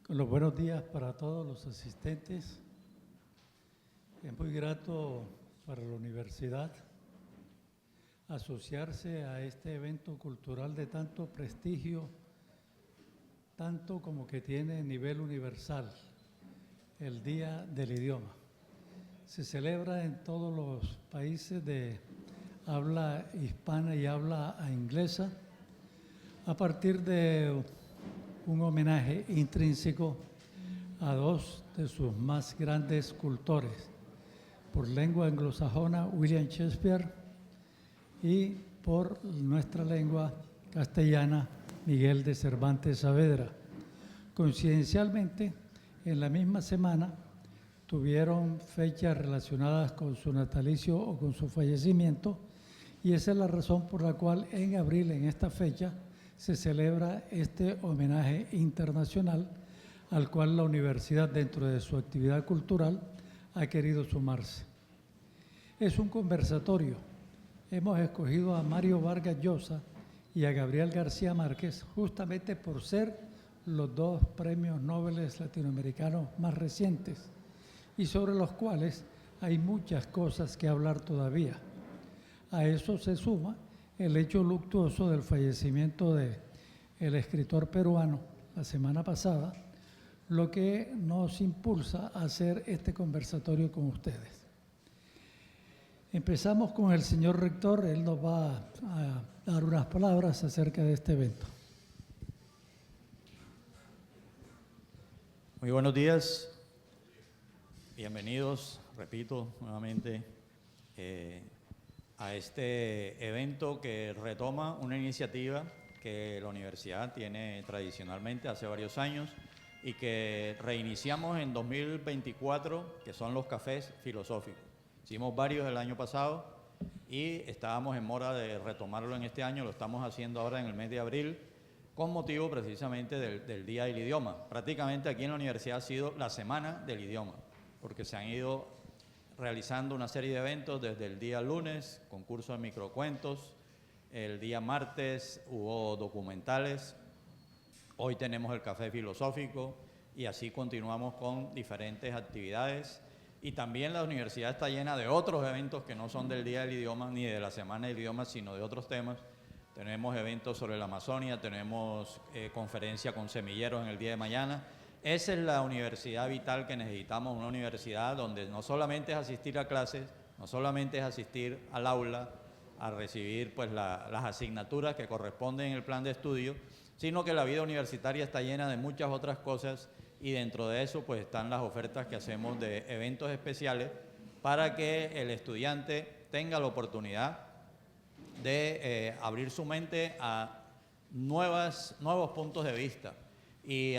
Con los buenos días para todos los asistentes. Es muy grato para la universidad asociarse a este evento cultural de tanto prestigio, tanto como que tiene nivel universal, el Día del Idioma. Se celebra en todos los países de habla hispana y habla inglesa a partir de un homenaje intrínseco a dos de sus más grandes cultores, por lengua anglosajona William Shakespeare y por nuestra lengua castellana Miguel de Cervantes Saavedra. Coincidencialmente, en la misma semana tuvieron fechas relacionadas con su natalicio o con su fallecimiento, y esa es la razón por la cual en abril, en esta fecha, se celebra este homenaje internacional al cual la universidad, dentro de su actividad cultural, ha querido sumarse. Es un conversatorio. Hemos escogido a Mario Vargas Llosa y a Gabriel García Márquez justamente por ser los dos premios Nobel latinoamericanos más recientes y sobre los cuales hay muchas cosas que hablar todavía. A eso se suma el hecho luctuoso del fallecimiento del escritor peruano la semana pasada, lo que nos impulsa a hacer este conversatorio con ustedes. Empezamos con el señor rector, él nos va a dar unas palabras acerca de este evento. Muy buenos días, bienvenidos, repito nuevamente, a este evento que retoma una iniciativa que la universidad tiene tradicionalmente hace varios años y que reiniciamos en 2024, que son los cafés filosóficos. Hicimos varios el año pasado y estábamos en mora de retomarlo en este año, lo estamos haciendo ahora en el mes de abril, con motivo precisamente del Día del Idioma. Prácticamente aquí en la universidad ha sido la Semana del Idioma, porque se han ido realizando una serie de eventos desde el día lunes, concurso de microcuentos, el día martes hubo documentales, hoy tenemos el café filosófico y así continuamos con diferentes actividades. Y también la universidad está llena de otros eventos que no son del Día del Idioma ni de la Semana del Idioma, sino de otros temas. Tenemos eventos sobre la Amazonia, tenemos conferencia con semilleros en el día de mañana. Esa es la universidad vital que necesitamos, una universidad donde no solamente es asistir a clases, no solamente es asistir al aula, a recibir pues, las asignaturas que corresponden en el plan de estudio, sino que la vida universitaria está llena de muchas otras cosas y dentro de eso pues, están las ofertas que hacemos de eventos especiales para que el estudiante tenga la oportunidad de abrir su mente a nuevos puntos de vista y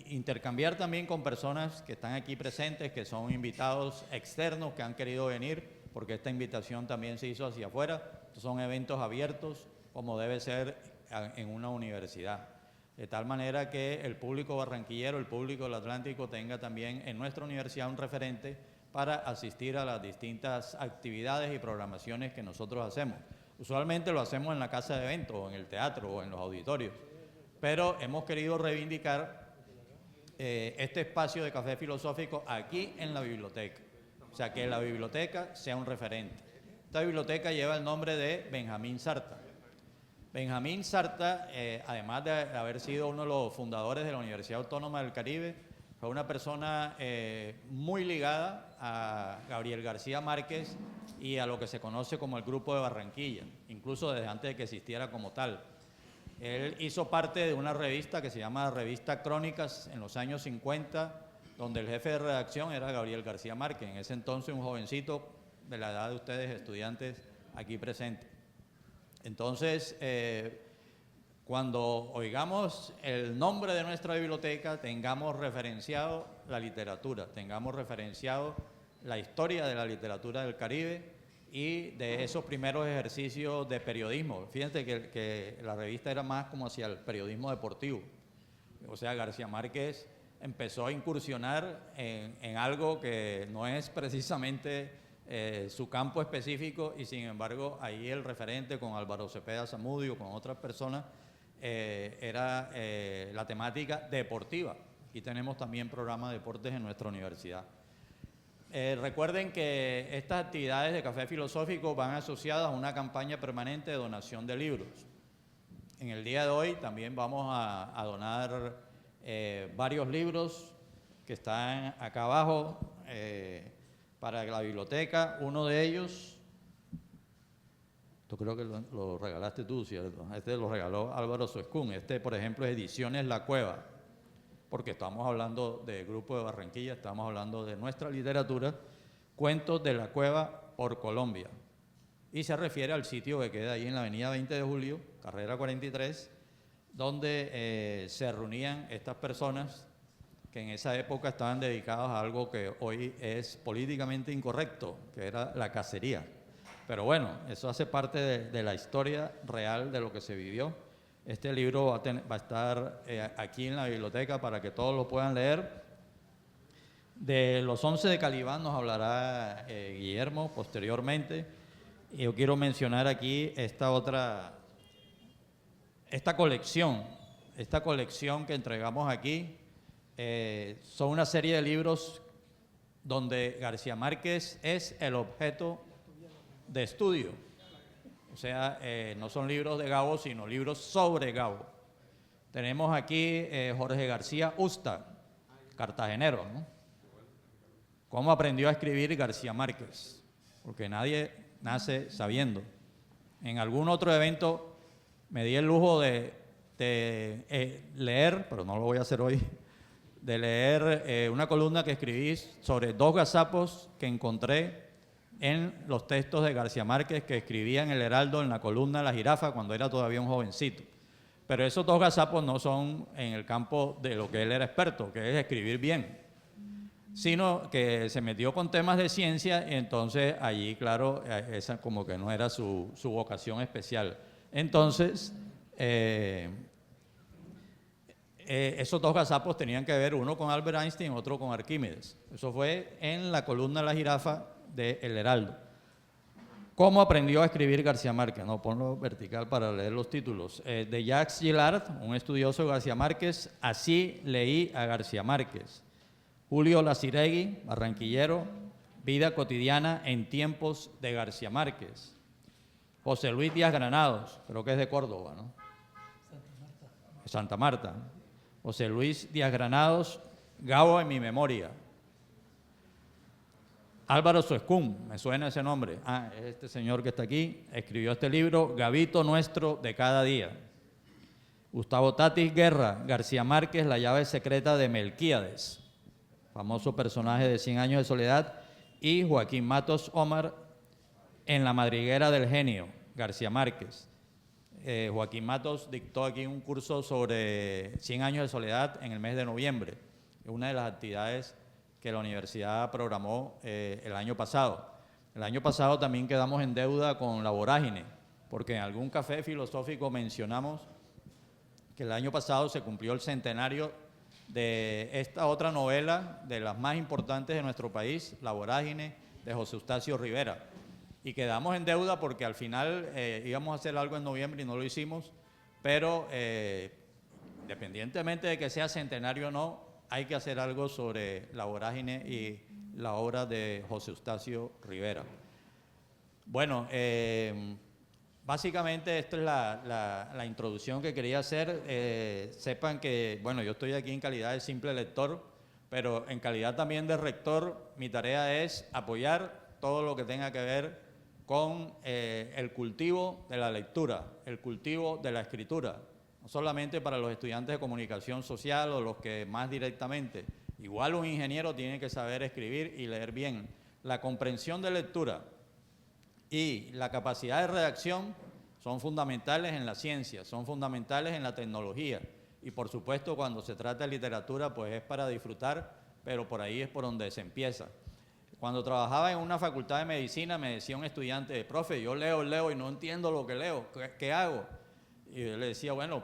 intercambiar también con personas que están aquí presentes, que son invitados externos que han querido venir, porque esta invitación también se hizo hacia afuera. Son eventos abiertos, como debe ser en una universidad. De tal manera que el público barranquillero, el público del Atlántico tenga también en nuestra universidad un referente para asistir a las distintas actividades y programaciones que nosotros hacemos. Usualmente lo hacemos en la casa de eventos, o en el teatro, o en los auditorios, pero hemos querido reivindicar este espacio de café filosófico aquí en la biblioteca. O sea, que la biblioteca sea un referente. Esta biblioteca lleva el nombre de Benjamín Sarta. Benjamín Sarta, además de haber sido uno de los fundadores de la Universidad Autónoma del Caribe, fue una persona muy ligada a Gabriel García Márquez y a lo que se conoce como el Grupo de Barranquilla, incluso desde antes de que existiera como tal. Él hizo parte de una revista que se llama Revista Crónicas en los años 50, donde el jefe de redacción era Gabriel García Márquez, en ese entonces un jovencito de la edad de ustedes, estudiantes aquí presentes. Entonces, cuando oigamos el nombre de nuestra biblioteca, tengamos referenciado la literatura, tengamos referenciado la historia de la literatura del Caribe y de esos primeros ejercicios de periodismo. Fíjense que la revista era más como hacia el periodismo deportivo. O sea, García Márquez empezó a incursionar en algo que no es precisamente su campo específico y sin embargo ahí el referente con Álvaro Cepeda Zamudio, con otras personas, era la temática deportiva. y tenemos también programa de deportes en nuestra universidad. Recuerden que estas actividades de Café Filosófico van asociadas a una campaña permanente de donación de libros. En el día de hoy también vamos a donar varios libros que están acá abajo para la biblioteca. Uno de ellos, esto creo que lo regalaste tú, ¿cierto? Este lo regaló Álvaro Suescún. Este, por ejemplo, es Ediciones La Cueva, porque estamos hablando del Grupo de Barranquilla, estamos hablando de nuestra literatura, Cuentos de la Cueva por Colombia. Y se refiere al sitio que queda ahí en la avenida 20 de Julio, carrera 43, donde se reunían estas personas que en esa época estaban dedicadas a algo que hoy es políticamente incorrecto, que era la cacería. Pero bueno, eso hace parte de la historia real de lo que se vivió. Este libro va a estar aquí en la biblioteca para que todos lo puedan leer. De los 11 de Calibán nos hablará Guillermo posteriormente. Y yo quiero mencionar aquí esta colección que entregamos aquí. Son una serie de libros donde García Márquez es el objeto de estudio. O sea, no son libros de Gabo, sino libros sobre Gabo. Tenemos aquí Jorge García Usta, cartagenero, ¿no? ¿Cómo aprendió a escribir García Márquez? Porque nadie nace sabiendo. En algún otro evento me di el lujo de leer, pero no lo voy a hacer hoy, de leer una columna que escribí sobre 2 gazapos que encontré en los textos de García Márquez que escribía en El Heraldo en la columna La Jirafa cuando era todavía un jovencito. Pero esos 2 gazapos no son en el campo de lo que él era experto, que es escribir bien, sino que se metió con temas de ciencia y entonces allí, claro, esa como que no era su vocación especial. Entonces, esos 2 gazapos tenían que ver uno con Albert Einstein, otro con Arquímedes. Eso fue en la columna La Jirafa de El Heraldo. ¿Cómo aprendió a escribir García Márquez? No, ponlo vertical para leer los títulos. De Jacques Gillard, un estudioso de García Márquez, Así leí a García Márquez. Julio Laciregui, barranquillero, Vida cotidiana en tiempos de García Márquez. José Luis Díaz Granados, creo que es de Córdoba, ¿no? Santa Marta. José Luis Díaz Granados, Gabo en mi memoria. Álvaro Suescún, me suena ese nombre. Este señor que está aquí escribió este libro, Gabito nuestro de cada día. Gustavo Tatis Guerra, García Márquez, La llave secreta de Melquíades, famoso personaje de 100 años de soledad. Y Joaquín Matos Omar, En la madriguera del genio, García Márquez. Joaquín Matos dictó aquí un curso sobre 100 años de soledad en el mes de noviembre. Es una de las actividades que la universidad programó el año pasado. El año pasado también quedamos en deuda con La Vorágine, porque en algún café filosófico mencionamos que el año pasado se cumplió el centenario de esta otra novela, de las más importantes de nuestro país, La Vorágine, de José Eustacio Rivera. Y quedamos en deuda porque al final íbamos a hacer algo en noviembre y no lo hicimos, pero independientemente de que sea centenario o no, hay que hacer algo sobre La Vorágine y la obra de José Eustacio Rivera. Bueno, básicamente esto es la introducción que quería hacer. Sepan que, bueno, yo estoy aquí en calidad de simple lector, pero en calidad también de rector, mi tarea es apoyar todo lo que tenga que ver con el cultivo de la lectura, el cultivo de la escritura. No solamente para los estudiantes de comunicación social o los que más directamente. Igual un ingeniero tiene que saber escribir y leer bien. La comprensión de lectura y la capacidad de redacción son fundamentales en la ciencia, son fundamentales en la tecnología. Y por supuesto cuando se trata de literatura pues es para disfrutar, pero por ahí es por donde se empieza. Cuando trabajaba en una facultad de medicina me decía un estudiante, profe, yo leo y no entiendo lo que leo, ¿qué hago? Y yo le decía, bueno,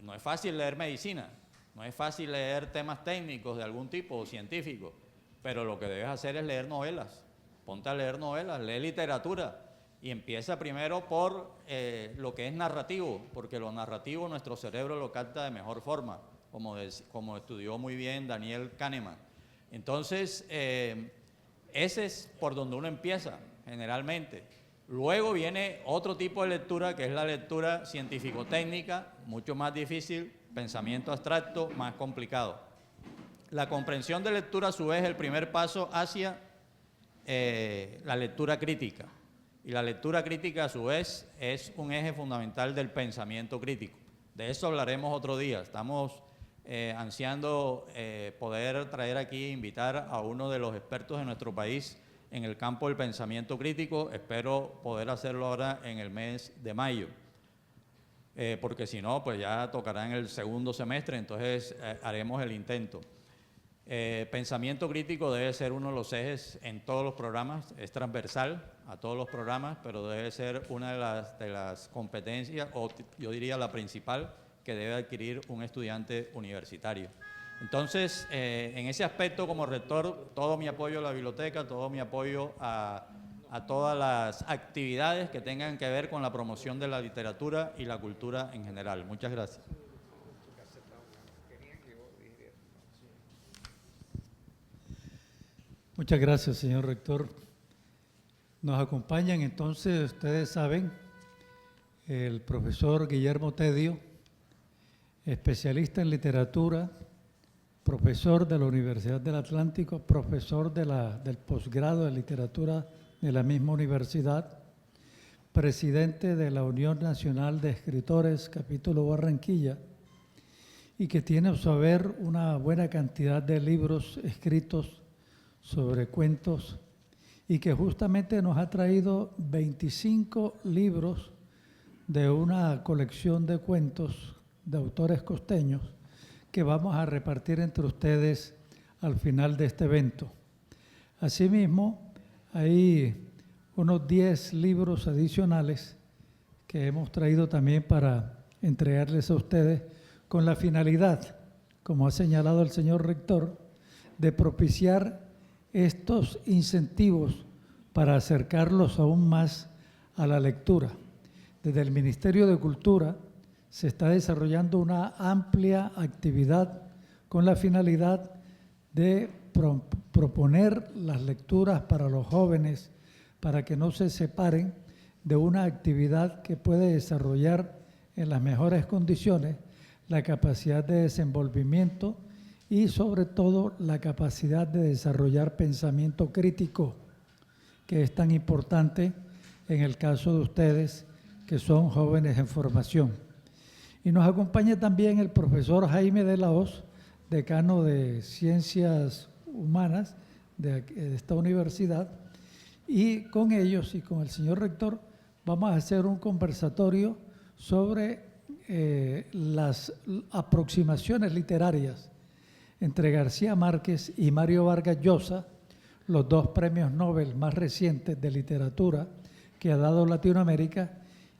no es fácil leer medicina, no es fácil leer temas técnicos de algún tipo o científicos, pero lo que debes hacer es leer novelas. Ponte a leer novelas, lee literatura y empieza primero por lo que es narrativo, porque lo narrativo nuestro cerebro lo capta de mejor forma. como estudió muy bien Daniel Kahneman. Entonces, ese es por donde uno empieza, generalmente. Luego viene otro tipo de lectura, que es la lectura científico-técnica, mucho más difícil, pensamiento abstracto, más complicado. La comprensión de lectura, a su vez, es el primer paso hacia la lectura crítica. Y la lectura crítica, a su vez, es un eje fundamental del pensamiento crítico. De eso hablaremos otro día. Estamos ansiando poder traer aquí, invitar a uno de los expertos de nuestro país en el campo del pensamiento crítico. Espero poder hacerlo ahora en el mes de mayo, porque si no, pues ya tocará en el segundo semestre, entonces haremos el intento. Pensamiento crítico debe ser uno de los ejes en todos los programas, es transversal a todos los programas, pero debe ser una de las competencias, o yo diría la principal, que debe adquirir un estudiante universitario. Entonces, en ese aspecto, como rector, todo mi apoyo a la biblioteca, todo mi apoyo a todas las actividades que tengan que ver con la promoción de la literatura y la cultura en general. Muchas gracias. Muchas gracias, señor rector. Nos acompañan entonces, ustedes saben, el profesor Guillermo Tedio, especialista en literatura, profesor de la Universidad del Atlántico, profesor del posgrado de literatura de la misma universidad, presidente de la Unión Nacional de Escritores, capítulo Barranquilla, y que tiene a su haber una buena cantidad de libros escritos sobre cuentos, y que justamente nos ha traído 25 libros de una colección de cuentos de autores costeños que vamos a repartir entre ustedes al final de este evento. Asimismo, hay unos 10 libros adicionales que hemos traído también para entregarles a ustedes con la finalidad, como ha señalado el señor rector, de propiciar estos incentivos para acercarlos aún más a la lectura. Desde el Ministerio de Cultura se está desarrollando una amplia actividad con la finalidad de proponer las lecturas para los jóvenes, para que no se separen de una actividad que puede desarrollar en las mejores condiciones la capacidad de desenvolvimiento y sobre todo la capacidad de desarrollar pensamiento crítico, que es tan importante en el caso de ustedes que son jóvenes en formación. Y nos acompaña también el profesor Jaime de la Hoz, decano de Ciencias Humanas de esta universidad, y con ellos y con el señor rector vamos a hacer un conversatorio sobre las aproximaciones literarias entre García Márquez y Mario Vargas Llosa, los dos premios Nobel más recientes de literatura que ha dado Latinoamérica,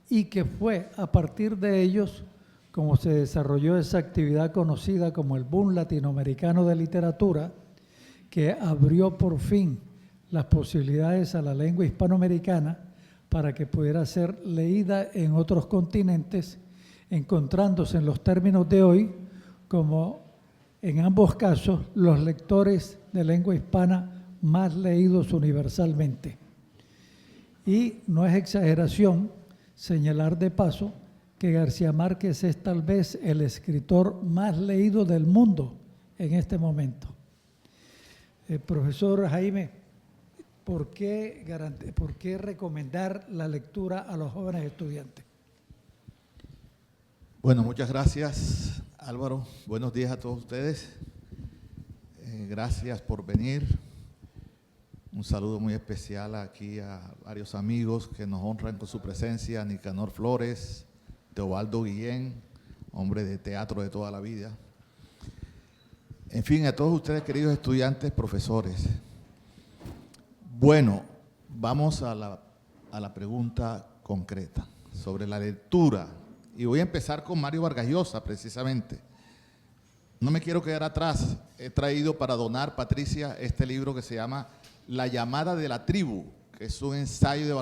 y que fue a partir de ellos como se desarrolló esa actividad conocida como el Boom Latinoamericano de Literatura, que abrió por fin las posibilidades a la lengua hispanoamericana para que pudiera ser leída en otros continentes, encontrándose en los términos de hoy como en ambos casos los lectores de lengua hispana más leídos universalmente. Y no es exageración señalar de paso que García Márquez es tal vez el escritor más leído del mundo en este momento. Profesor Jaime, ¿por qué recomendar la lectura a los jóvenes estudiantes? Bueno, muchas gracias, Álvaro. Buenos días a todos ustedes. Gracias por venir. Un saludo muy especial aquí a varios amigos que nos honran con su presencia: Nicanor Flores, Teobaldo Guillén, hombre de teatro de toda la vida. En fin, a todos ustedes, queridos estudiantes, profesores. Bueno, vamos a la pregunta concreta sobre la lectura. Y voy a empezar con Mario Vargas Llosa, precisamente. No me quiero quedar atrás. He traído para donar, Patricia, este libro que se llama La llamada de la tribu, que es un ensayo de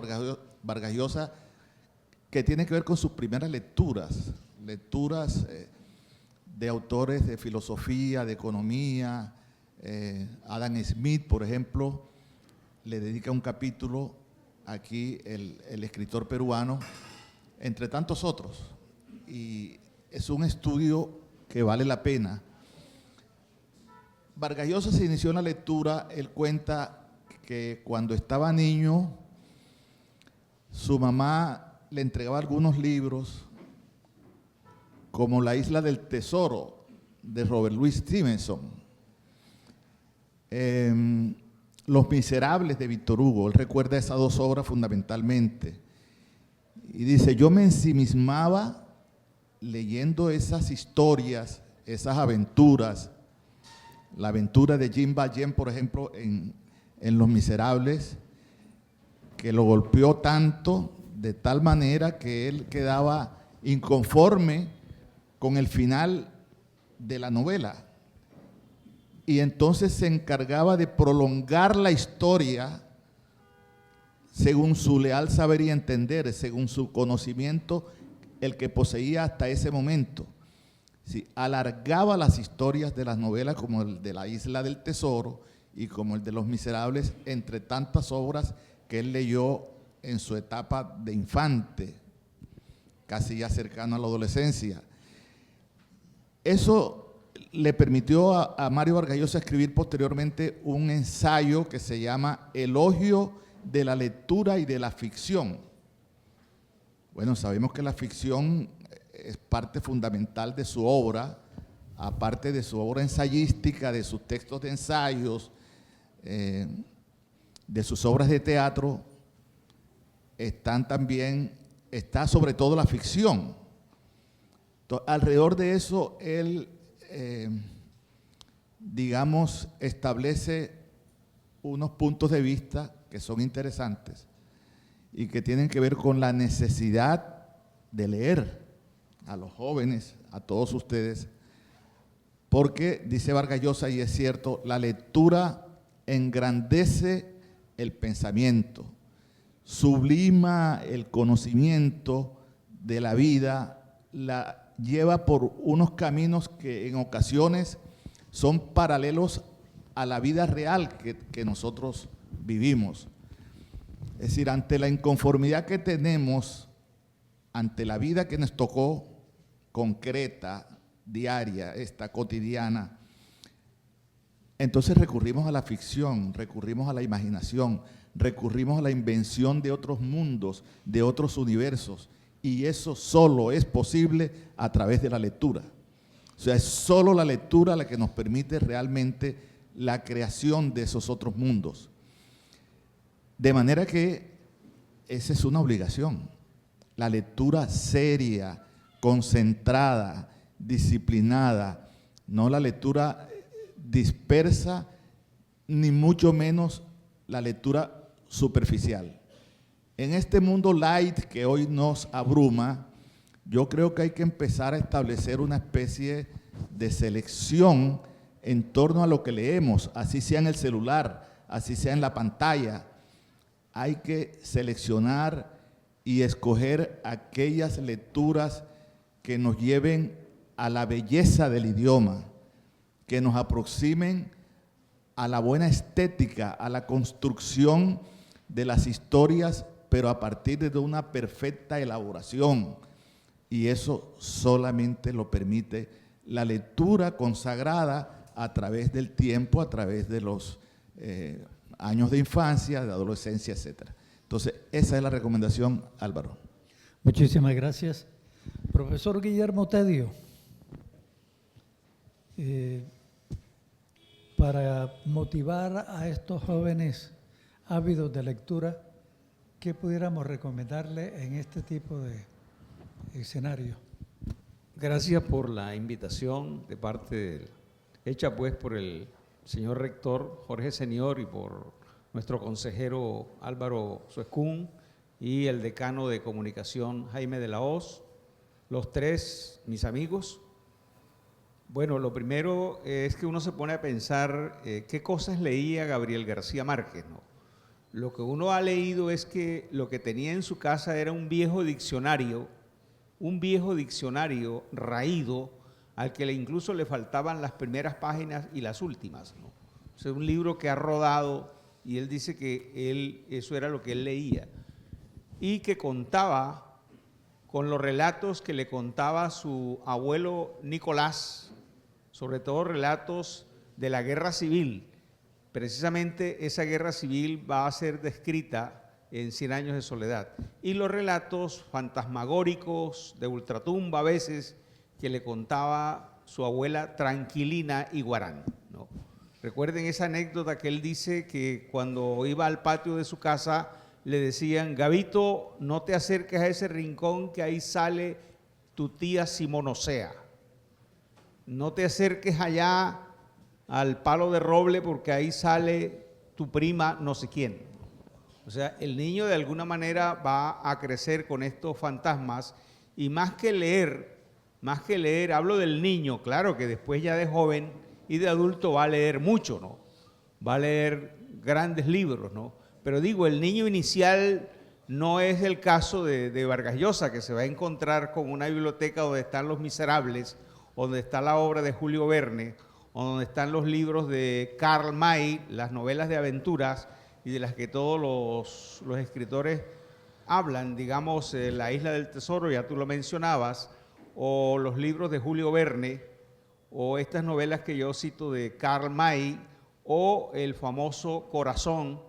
Vargas Llosa que tiene que ver con sus primeras lecturas de autores de filosofía, de economía. Adam Smith, por ejemplo, le dedica un capítulo aquí el escritor peruano, entre tantos otros. Y es un estudio que vale la pena. Vargas Llosa se inició en la lectura. Él cuenta que cuando estaba niño, su mamá le entregaba algunos libros, como La Isla del Tesoro, de Robert Louis Stevenson, Los Miserables, de Víctor Hugo. Él recuerda esas dos obras fundamentalmente. Y dice, yo me ensimismaba leyendo esas historias, esas aventuras. La aventura de Jean Valjean, por ejemplo, en Los Miserables, que lo golpeó tanto, de tal manera que él quedaba inconforme con el final de la novela. Y entonces se encargaba de prolongar la historia según su leal saber y entender, según su conocimiento, el que poseía hasta ese momento. Sí, alargaba las historias de las novelas, como el de La Isla del Tesoro y como el de Los Miserables, entre tantas obras que él leyó en su etapa de infante, casi ya cercano a la adolescencia. Eso le permitió a Mario Vargas Llosa escribir posteriormente un ensayo que se llama Elogio de la lectura y de la ficción. Bueno, sabemos que la ficción es parte fundamental de su obra, aparte de su obra ensayística, de sus textos de ensayos, de sus obras de teatro, está sobre todo la ficción. Entonces, alrededor de eso, él, digamos, establece unos puntos de vista que son interesantes y que tienen que ver con la necesidad de leer a los jóvenes, a todos ustedes, porque, dice Vargas Llosa, y es cierto, la lectura engrandece el pensamiento, sublima el conocimiento de la vida, la lleva por unos caminos que en ocasiones son paralelos a la vida real que nosotros vivimos. Es decir, ante la inconformidad que tenemos, ante la vida que nos tocó, concreta, diaria, esta cotidiana, entonces recurrimos a la ficción, recurrimos a la imaginación, recurrimos a la invención de otros mundos, de otros universos, y eso solo es posible a través de la lectura. O sea, es solo la lectura la que nos permite realmente la creación de esos otros mundos. De manera que esa es una obligación. La lectura seria, concentrada, disciplinada, no la lectura dispersa, ni mucho menos la lectura superficial. En este mundo light que hoy nos abruma, yo creo que hay que empezar a establecer una especie de selección en torno a lo que leemos, así sea en el celular, así sea en la pantalla. Hay que seleccionar y escoger aquellas lecturas que nos lleven a la belleza del idioma, que nos aproximen a la buena estética, a la construcción de las historias, pero a partir de una perfecta elaboración. Y eso solamente lo permite la lectura consagrada a través del tiempo, a través de los años de infancia, de adolescencia, etc. Entonces, esa es la recomendación, Álvaro. Muchísimas gracias. Profesor Guillermo Tedio, para motivar a estos jóvenes ávidos de lectura, ¿qué pudiéramos recomendarle en este tipo de escenario? Gracias por la invitación de parte hecha pues por el señor rector Jorge Senior y por nuestro consejero Álvaro Suescún y el decano de comunicación Jaime de la Hoz, los tres mis amigos. Bueno, lo primero es que uno se pone a pensar qué cosas leía Gabriel García Márquez, ¿no? Lo que uno ha leído es que lo que tenía en su casa era un viejo diccionario raído al que incluso le faltaban las primeras páginas y las últimas, ¿no? O sea, un libro que ha rodado, y él dice que eso era lo que él leía, y que contaba con los relatos que le contaba su abuelo Nicolás, sobre todo relatos de la guerra civil. Precisamente esa guerra civil va a ser descrita en 100 años de soledad. Y los relatos fantasmagóricos de ultratumba a veces que le contaba su abuela Tranquilina Iguarán, ¿no? Recuerden esa anécdota que él dice que cuando iba al patio de su casa le decían: Gabito, no te acerques a ese rincón que ahí sale tu tía Simonosea. No te acerques allá al palo de roble porque ahí sale tu prima no sé quién. O sea, el niño de alguna manera va a crecer con estos fantasmas, y más que leer, hablo del niño, claro que después ya de joven y de adulto va a leer mucho, ¿no? Va a leer grandes libros, ¿no? Pero digo, el niño inicial no es el caso de Vargas Llosa, que se va a encontrar con una biblioteca donde están Los Miserables, donde está la obra de Julio Verne, o donde están los libros de Karl May, las novelas de aventuras y de las que todos los escritores hablan, digamos, La Isla del Tesoro, ya tú lo mencionabas, o los libros de Julio Verne, o estas novelas que yo cito de Karl May, o el famoso Corazón,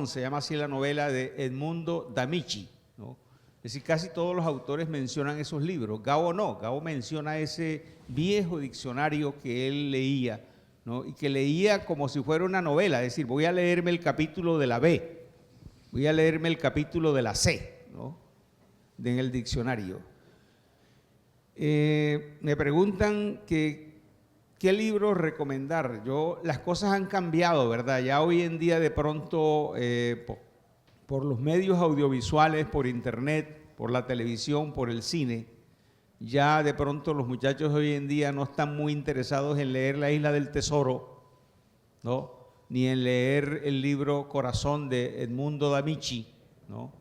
se llama así la novela de Edmundo D'Amici, ¿no? Es decir, casi todos los autores mencionan esos libros. Gabo no, Gabo menciona ese viejo diccionario que él leía, ¿no? Y que leía como si fuera una novela, es decir, voy a leerme el capítulo de la B, voy a leerme el capítulo de la C, ¿no? En el diccionario. Me preguntan qué libro recomendar. Las cosas han cambiado, ¿verdad? Ya hoy en día de pronto por los medios audiovisuales, por internet, por la televisión, por el cine, ya de pronto los muchachos hoy en día no están muy interesados en leer La Isla del Tesoro, ¿no? Ni en leer el libro Corazón de Edmundo D'Amici, ¿no?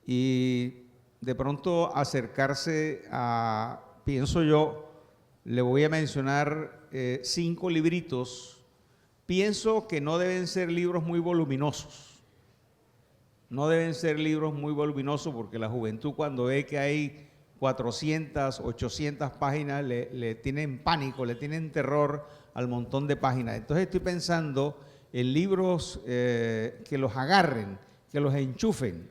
Y de pronto acercarse a, pienso yo, le voy a mencionar 5 libritos. Pienso que no deben ser libros muy voluminosos. No deben ser libros muy voluminosos porque la juventud, cuando ve que hay 400, 800 páginas, le tienen pánico, le tienen terror al montón de páginas. Entonces estoy pensando en libros que los agarren, que los enchufen.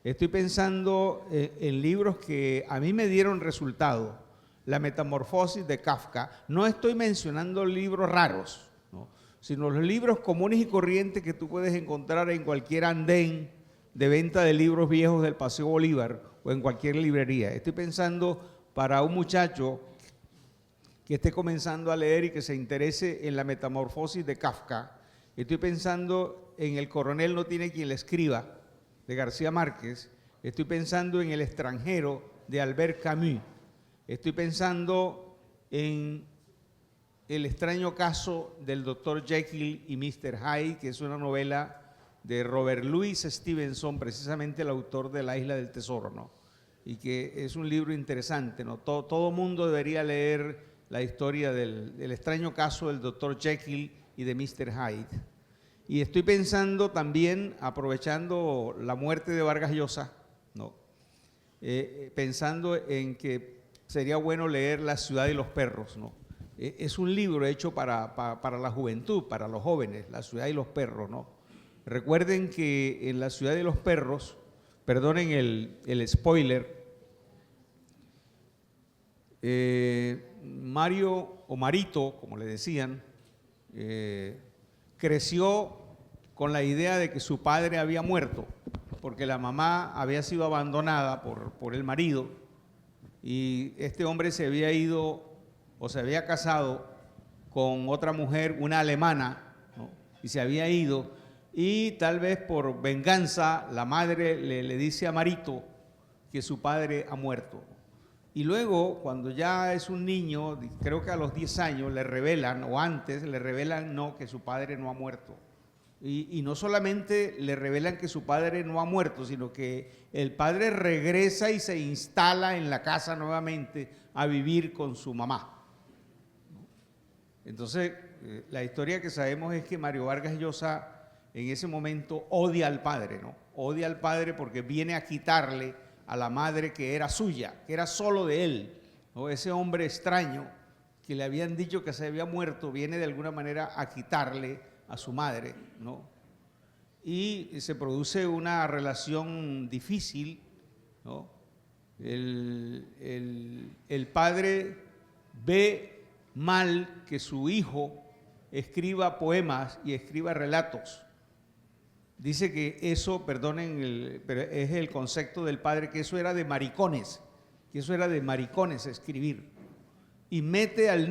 Estoy pensando en libros que a mí me dieron resultado. La Metamorfosis de Kafka. No estoy mencionando libros raros, ¿no? Sino los libros comunes y corrientes que tú puedes encontrar en cualquier andén de venta de libros viejos del Paseo Bolívar o en cualquier librería. Estoy pensando para un muchacho que esté comenzando a leer y que se interese en La Metamorfosis de Kafka. Estoy pensando en El coronel no tiene quien le escriba, de García Márquez. Estoy pensando en El extranjero, de Albert Camus. Estoy pensando en El extraño caso del Dr. Jekyll y Mr. Hyde, que es una novela de Robert Louis Stevenson, precisamente el autor de La Isla del Tesoro, ¿no? Y que es un libro interesante, ¿no? Todo mundo debería leer la historia del extraño caso del Dr. Jekyll y de Mr. Hyde. Y estoy pensando también, aprovechando la muerte de Vargas Llosa, ¿no? Pensando en que sería bueno leer La ciudad y los perros, ¿no? Es un libro hecho para la juventud, para los jóvenes, La ciudad y los perros, ¿no? Recuerden que en La ciudad y los perros, perdonen el spoiler, Mario o Marito, como le decían, creció con la idea de que su padre había muerto, porque la mamá había sido abandonada por el marido, y este hombre se había ido o se había casado con otra mujer, una alemana, ¿no? Y se había ido, y tal vez por venganza la madre le dice a Marito que su padre ha muerto. Y luego, cuando ya es un niño, creo que a los 10 años le revelan, o antes le revelan, no, que su padre no ha muerto. Y no solamente le revelan que su padre no ha muerto, sino que el padre regresa y se instala en la casa nuevamente a vivir con su mamá. Entonces, la historia que sabemos es que Mario Vargas Llosa en ese momento odia al padre, ¿no? Odia al padre porque viene a quitarle a la madre que era suya, que era solo de él, ¿no? Ese hombre extraño que le habían dicho que se había muerto viene de alguna manera a quitarle a su madre, ¿no? Y se produce una relación difícil, ¿no? El padre ve mal que su hijo escriba poemas y escriba relatos. Dice que eso, perdonen, pero es el concepto del padre, que eso era de maricones, escribir. Y mete al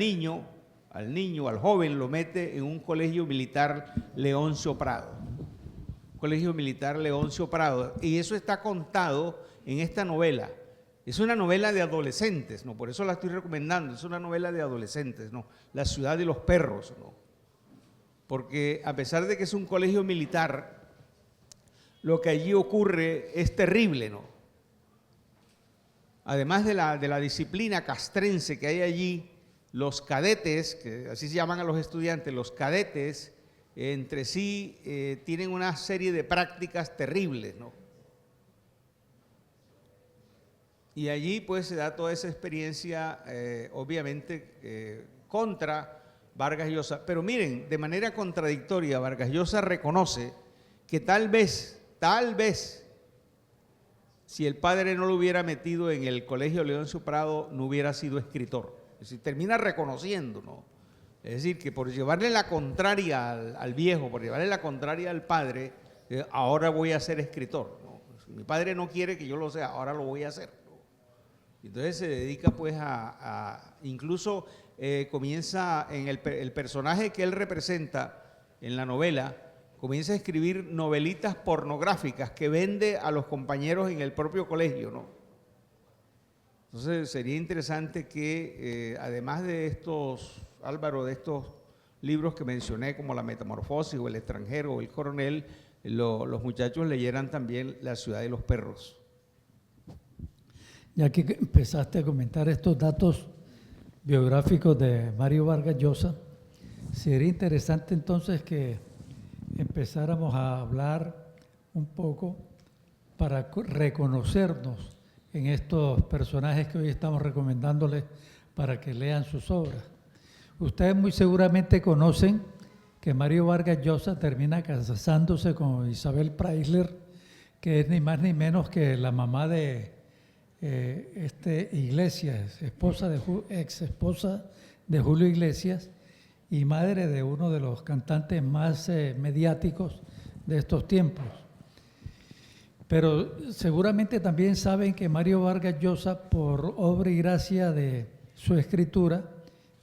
joven, lo mete en un colegio militar Leoncio Prado. Y eso está contado en esta novela. Es una novela de adolescentes, ¿no? Por eso la estoy recomendando, es una novela de adolescentes, ¿no? La ciudad de los perros, ¿no? Porque a pesar de que es un colegio militar, lo que allí ocurre es terrible, ¿no? Además de la disciplina castrense que hay allí, los cadetes, que así se llaman a los estudiantes, los cadetes entre sí tienen una serie de prácticas terribles, ¿no? Y allí pues se da toda esa experiencia, obviamente, contra Vargas Llosa. Pero miren, de manera contradictoria, Vargas Llosa reconoce que tal vez, si el padre no lo hubiera metido en el colegio Leoncio Prado, no hubiera sido escritor. Es decir, termina reconociendo, ¿no? Es decir, que por llevarle la contraria al viejo, por llevarle la contraria al padre, ahora voy a ser escritor, ¿no? Si mi padre no quiere que yo lo sea, ahora lo voy a hacer, ¿no? Entonces se dedica pues incluso comienza en el personaje que él representa en la novela, comienza a escribir novelitas pornográficas que vende a los compañeros en el propio colegio, ¿no? Entonces sería interesante que además de estos, Álvaro, de estos libros que mencioné como La Metamorfosis o El extranjero o El coronel, los muchachos leyeran también La ciudad de los perros. Ya que empezaste a comentar estos datos biográficos de Mario Vargas Llosa, sería interesante entonces que empezáramos a hablar un poco para reconocernos en estos personajes que hoy estamos recomendándoles para que lean sus obras. Ustedes muy seguramente conocen que Mario Vargas Llosa termina casándose con Isabel Preisler, que es ni más ni menos que la mamá de Iglesias, ex esposa de Julio Iglesias y madre de uno de los cantantes más mediáticos de estos tiempos. Pero seguramente también saben que Mario Vargas Llosa, por obra y gracia de su escritura,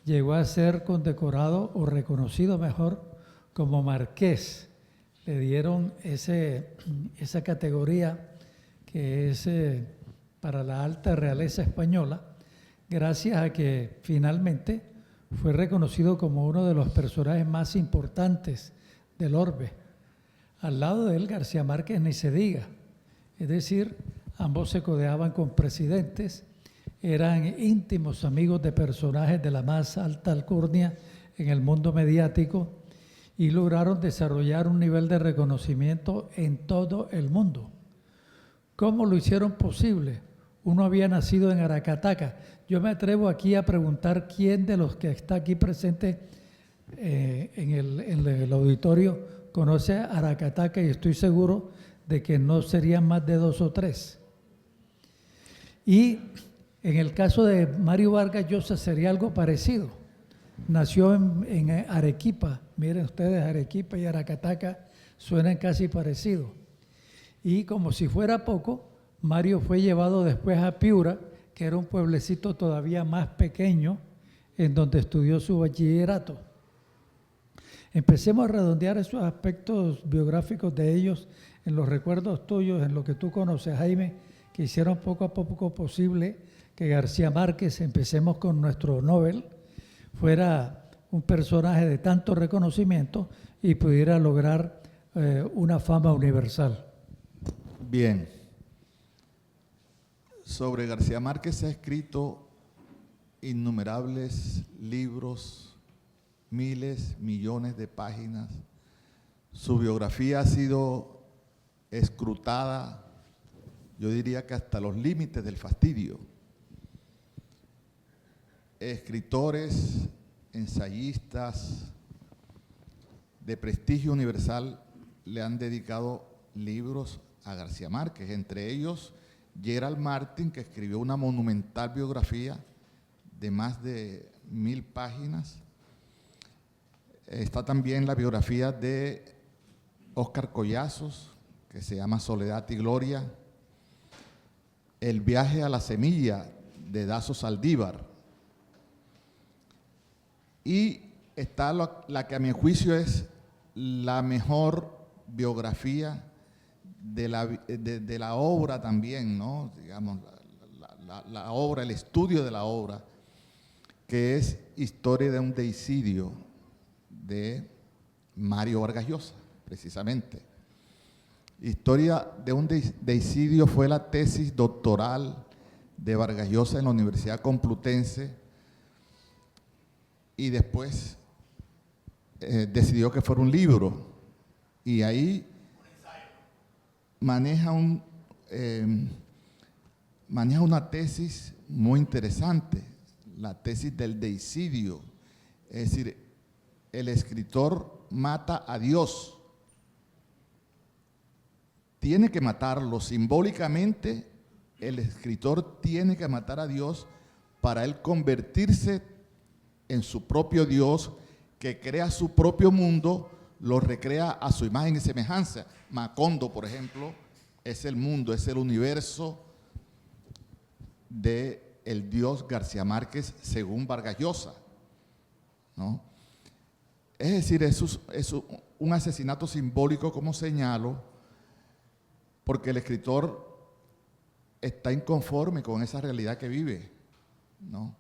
llegó a ser condecorado o reconocido mejor como marqués. Le dieron esa categoría que es para la alta realeza española, gracias a que finalmente fue reconocido como uno de los personajes más importantes del orbe. Al lado de él, García Márquez ni se diga. Es decir, ambos se codeaban con presidentes, eran íntimos amigos de personajes de la más alta alcurnia en el mundo mediático y lograron desarrollar un nivel de reconocimiento en todo el mundo. ¿Cómo lo hicieron posible? Uno había nacido en Aracataca. Yo me atrevo aquí a preguntar quién de los que está aquí presente en el auditorio conoce a Aracataca, y estoy seguro de que no serían más de 2 o 3. Y en el caso de Mario Vargas Llosa sería algo parecido. Nació en Arequipa, miren ustedes, Arequipa y Aracataca suenan casi parecidos. Y como si fuera poco, Mario fue llevado después a Piura, que era un pueblecito todavía más pequeño, en donde estudió su bachillerato. Empecemos a redondear esos aspectos biográficos de ellos en los recuerdos tuyos, en lo que tú conoces, Jaime, que hicieron poco a poco posible que García Márquez, empecemos con nuestro Nobel, fuera un personaje de tanto reconocimiento y pudiera lograr una fama universal. Bien. Sobre García Márquez se ha escrito innumerables libros, miles, millones de páginas. Su biografía ha sido escrutada, yo diría que hasta los límites del fastidio. Escritores, ensayistas de prestigio universal le han dedicado libros a García Márquez, entre ellos Gerald Martin, que escribió una monumental biografía de más de 1000 páginas. Está también la biografía de Óscar Collazos, que se llama Soledad y Gloria. El viaje a la semilla, de Dazo Saldívar. Y está la que a mi juicio es la mejor biografía de la obra también, ¿no? Digamos, la obra, el estudio de la obra, que es Historia de un deicidio, de Mario Vargas Llosa, precisamente. Historia de un deicidio fue la tesis doctoral de Vargas Llosa en la Universidad Complutense, y después decidió que fuera un libro, y ahí maneja una tesis muy interesante, la tesis del deicidio. Es decir, el escritor mata a Dios, tiene que matarlo simbólicamente. El escritor tiene que matar a Dios para él convertirse en su propio Dios, que crea su propio mundo, lo recrea a su imagen y semejanza. Macondo, por ejemplo, es el mundo, es el universo del Dios García Márquez según Vargas Llosa, ¿no? Es decir, es un asesinato simbólico, como señalo, porque el escritor está inconforme con esa realidad que vive, ¿no?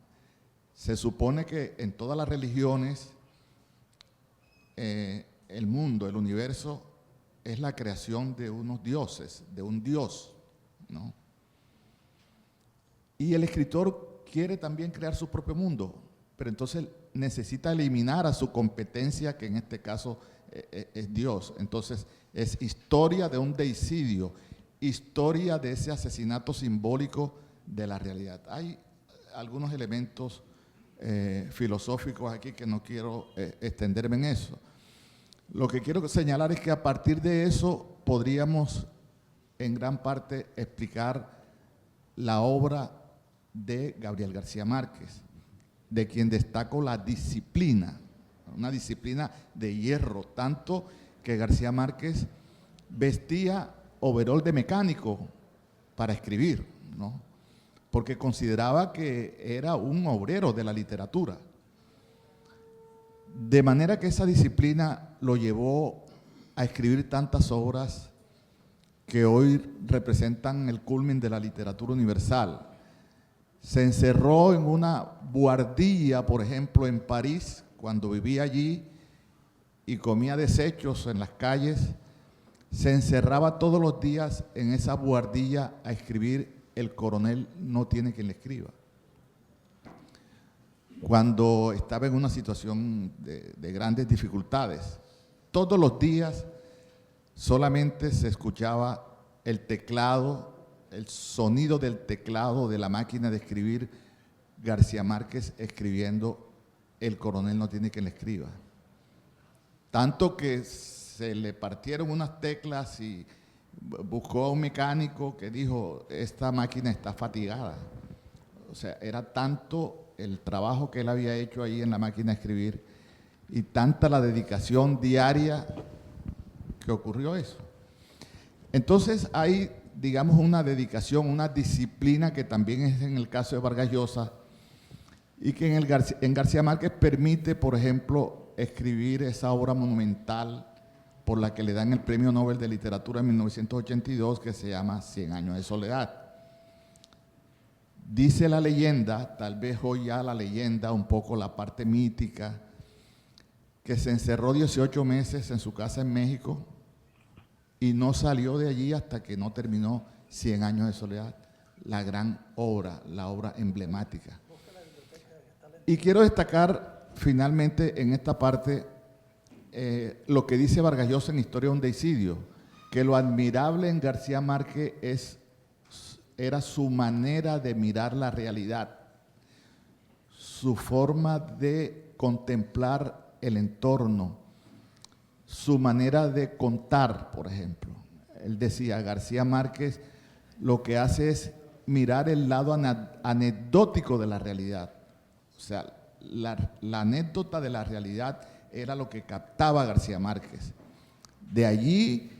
Se supone que en todas las religiones el mundo, el universo, es la creación de unos dioses, de un Dios, ¿no? Y el escritor quiere también crear su propio mundo, pero entonces necesita eliminar a su competencia, que en este caso es Dios. Entonces es historia de un deicidio, historia de ese asesinato simbólico de la realidad. Hay algunos elementos filosóficos aquí que no quiero extenderme en eso. Lo que quiero señalar es que a partir de eso podríamos en gran parte explicar la obra de Gabriel García Márquez, de quien destaco la disciplina, una disciplina de hierro, tanto que García Márquez vestía overol de mecánico para escribir, ¿no? Porque consideraba que era un obrero de la literatura. De manera que esa disciplina lo llevó a escribir tantas obras que hoy representan el culmen de la literatura universal. Se encerró en una buhardilla, por ejemplo, en París, cuando vivía allí y comía desechos en las calles. Se encerraba todos los días en esa buhardilla a escribir El coronel no tiene quien le escriba. Cuando estaba en una situación de grandes dificultades, todos los días solamente se escuchaba el teclado, el sonido del teclado de la máquina de escribir, García Márquez escribiendo El coronel no tiene quien le escriba. Tanto que se le partieron unas teclas y buscó a un mecánico que dijo, esta máquina está fatigada. O sea, era tanto el trabajo que él había hecho ahí en la máquina de escribir y tanta la dedicación diaria que ocurrió eso. Entonces hay, digamos, una dedicación, una disciplina que también es en el caso de Vargas Llosa y que en García Márquez permite, por ejemplo, escribir esa obra monumental por la que le dan el Premio Nobel de Literatura en 1982, que se llama 100 años de soledad. Dice la leyenda, tal vez hoy ya la leyenda, un poco la parte mítica, que se encerró 18 meses en su casa en México y no salió de allí hasta que no terminó 100 años de soledad, la gran obra, la obra emblemática. Y quiero destacar finalmente en esta parte lo que dice Vargas Llosa en Historia de un deicidio, que lo admirable en García Márquez era su manera de mirar la realidad, su forma de contemplar el entorno, su manera de contar, por ejemplo. Él decía, García Márquez lo que hace es mirar el lado anecdótico de la realidad. O sea, la anécdota de la realidad era lo que captaba García Márquez. De allí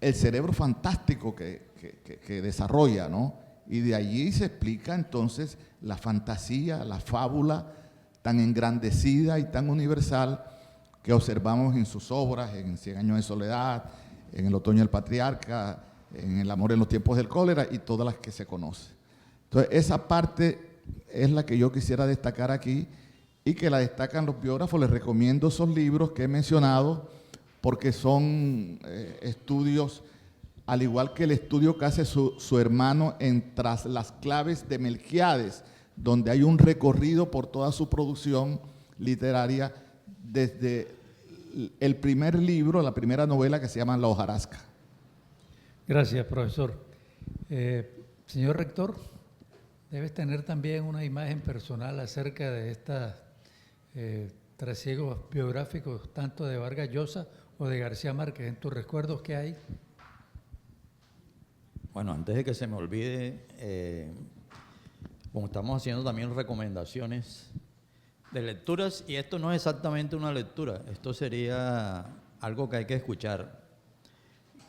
el cerebro fantástico que desarrolla, ¿no? Y de allí se explica entonces la fantasía, la fábula tan engrandecida y tan universal que observamos en sus obras, en 100 años de soledad, en El otoño del patriarca, en El amor en los tiempos del cólera y todas las que se conocen. Entonces, esa parte es la que yo quisiera destacar aquí y que la destacan los biógrafos. Les recomiendo esos libros que he mencionado porque son estudios, al igual que el estudio que hace su hermano en Tras las claves de Melquíades, donde hay un recorrido por toda su producción literaria desde el primer libro, la primera novela que se llama La hojarasca. Gracias, profesor. Señor rector, debes tener también una imagen personal acerca de estos trasiegos biográficos, tanto de Vargas Llosa o de García Márquez. ¿En tus recuerdos qué hay? Bueno, antes de que se me olvide, como estamos haciendo también recomendaciones de lecturas, y esto no es exactamente una lectura, esto sería algo que hay que escuchar,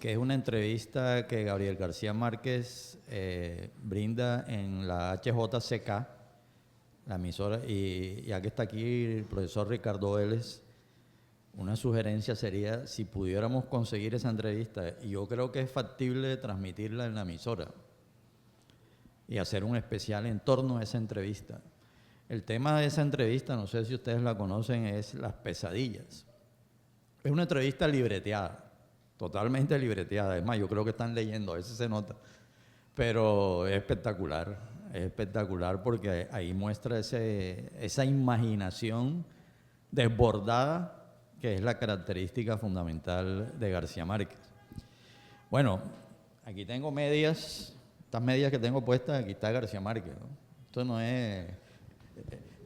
que es una entrevista que Gabriel García Márquez brinda en la HJCK, la emisora, y ya que está aquí el profesor Ricardo Vélez, una sugerencia sería si pudiéramos conseguir esa entrevista, y yo creo que es factible transmitirla en la emisora y hacer un especial en torno a esa entrevista. El tema de esa entrevista, no sé si ustedes la conocen, es las pesadillas. Es una entrevista libreteada, totalmente libreteada. Es más, yo creo que están leyendo, a veces se nota. Pero es espectacular porque ahí muestra esa imaginación desbordada que es la característica fundamental de García Márquez. Bueno, aquí tengo medias, estas medias que tengo puestas, aquí está García Márquez, ¿no? Esto no es...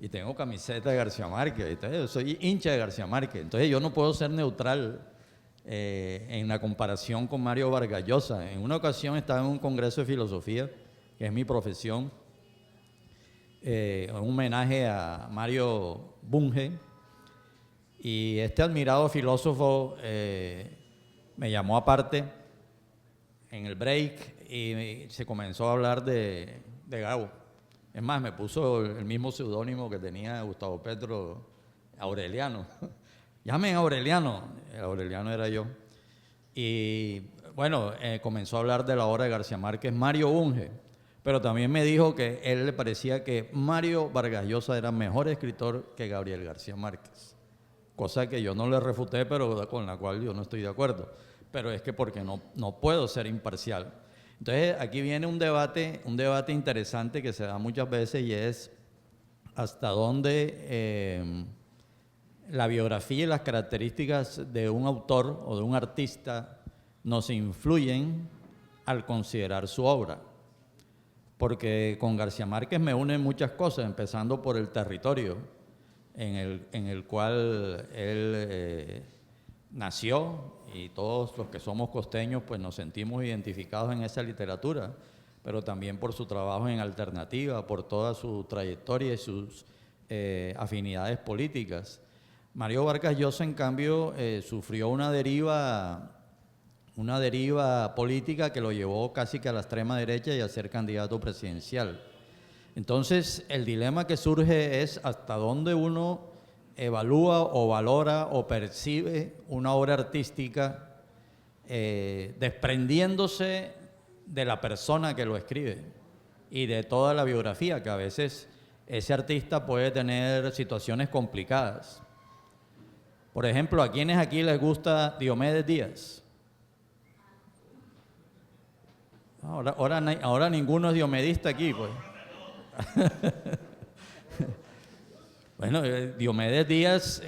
Y tengo camiseta de García Márquez, entonces yo soy hincha de García Márquez, entonces yo no puedo ser neutral en la comparación con Mario Vargas Llosa. En una ocasión estaba en un congreso de filosofía, que es mi profesión, un homenaje a Mario Bunge, y este admirado filósofo me llamó aparte en el break y se comenzó a hablar de Gabo. Es más, me puso el mismo seudónimo que tenía Gustavo Petro, Aureliano. Llamen a Aureliano. Aureliano era yo. Y bueno, comenzó a hablar de la obra de García Márquez, Mario Bunge, pero también me dijo que él le parecía que Mario Vargas Llosa era mejor escritor que Gabriel García Márquez. Cosa que yo no le refuté, pero con la cual yo no estoy de acuerdo. Pero es que porque no puedo ser imparcial. Entonces, aquí viene un debate interesante que se da muchas veces y es hasta dónde la biografía y las características de un autor o de un artista nos influyen al considerar su obra. Porque con García Márquez me unen muchas cosas, empezando por el territorio en el cual él nació, y todos los que somos costeños pues nos sentimos identificados en esa literatura, pero también por su trabajo en Alternativa, por toda su trayectoria y sus afinidades políticas. Mario Vargas Llosa, en cambio, sufrió una deriva política que lo llevó casi que a la extrema derecha y a ser candidato presidencial. Entonces, el dilema que surge es hasta dónde uno evalúa o valora o percibe una obra artística desprendiéndose de la persona que lo escribe y de toda la biografía, que a veces ese artista puede tener situaciones complicadas. Por ejemplo, ¿a quiénes aquí les gusta Diomedes Díaz? Ahora ninguno es diomedista aquí, pues. Bueno, Diomedes Díaz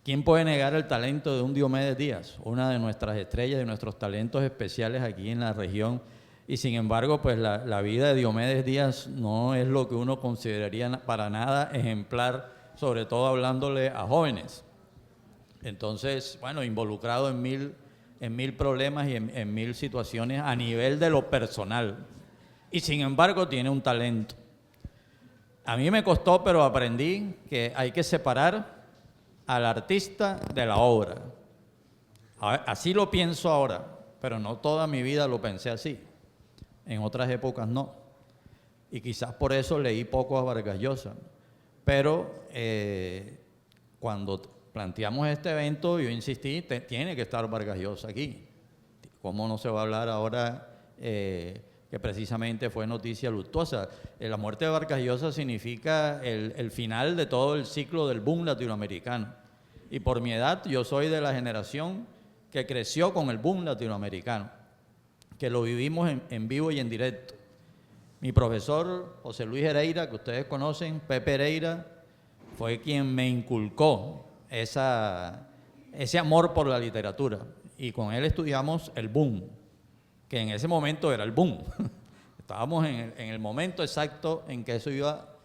¿quién puede negar el talento de un Diomedes Díaz? Una de nuestras estrellas, de nuestros talentos especiales aquí en la región. Y sin embargo, pues la vida de Diomedes Díaz no es lo que uno consideraría para nada ejemplar, sobre todo hablándole a jóvenes. Entonces, bueno, involucrado en mil problemas y en mil situaciones a nivel de lo personal. Y sin embargo tiene un talento. A mí me costó, pero aprendí que hay que separar al artista de la obra. Así lo pienso ahora, pero no toda mi vida lo pensé así. En otras épocas no. Y quizás por eso leí poco a Vargas Llosa. Pero cuando planteamos este evento, yo insistí, tiene que estar Vargas Llosa aquí. ¿Cómo no se va a hablar ahora que precisamente fue noticia luctuosa? La muerte de Vargas Llosa significa el final de todo el ciclo del boom latinoamericano. Y por mi edad, yo soy de la generación que creció con el boom latinoamericano, que lo vivimos en vivo y en directo. Mi profesor José Luis Hereira, que ustedes conocen, Pepe Hereira, fue quien me inculcó ese amor por la literatura. Y con él estudiamos el boom, que en ese momento era el boom. Estábamos en el momento exacto en que eso iba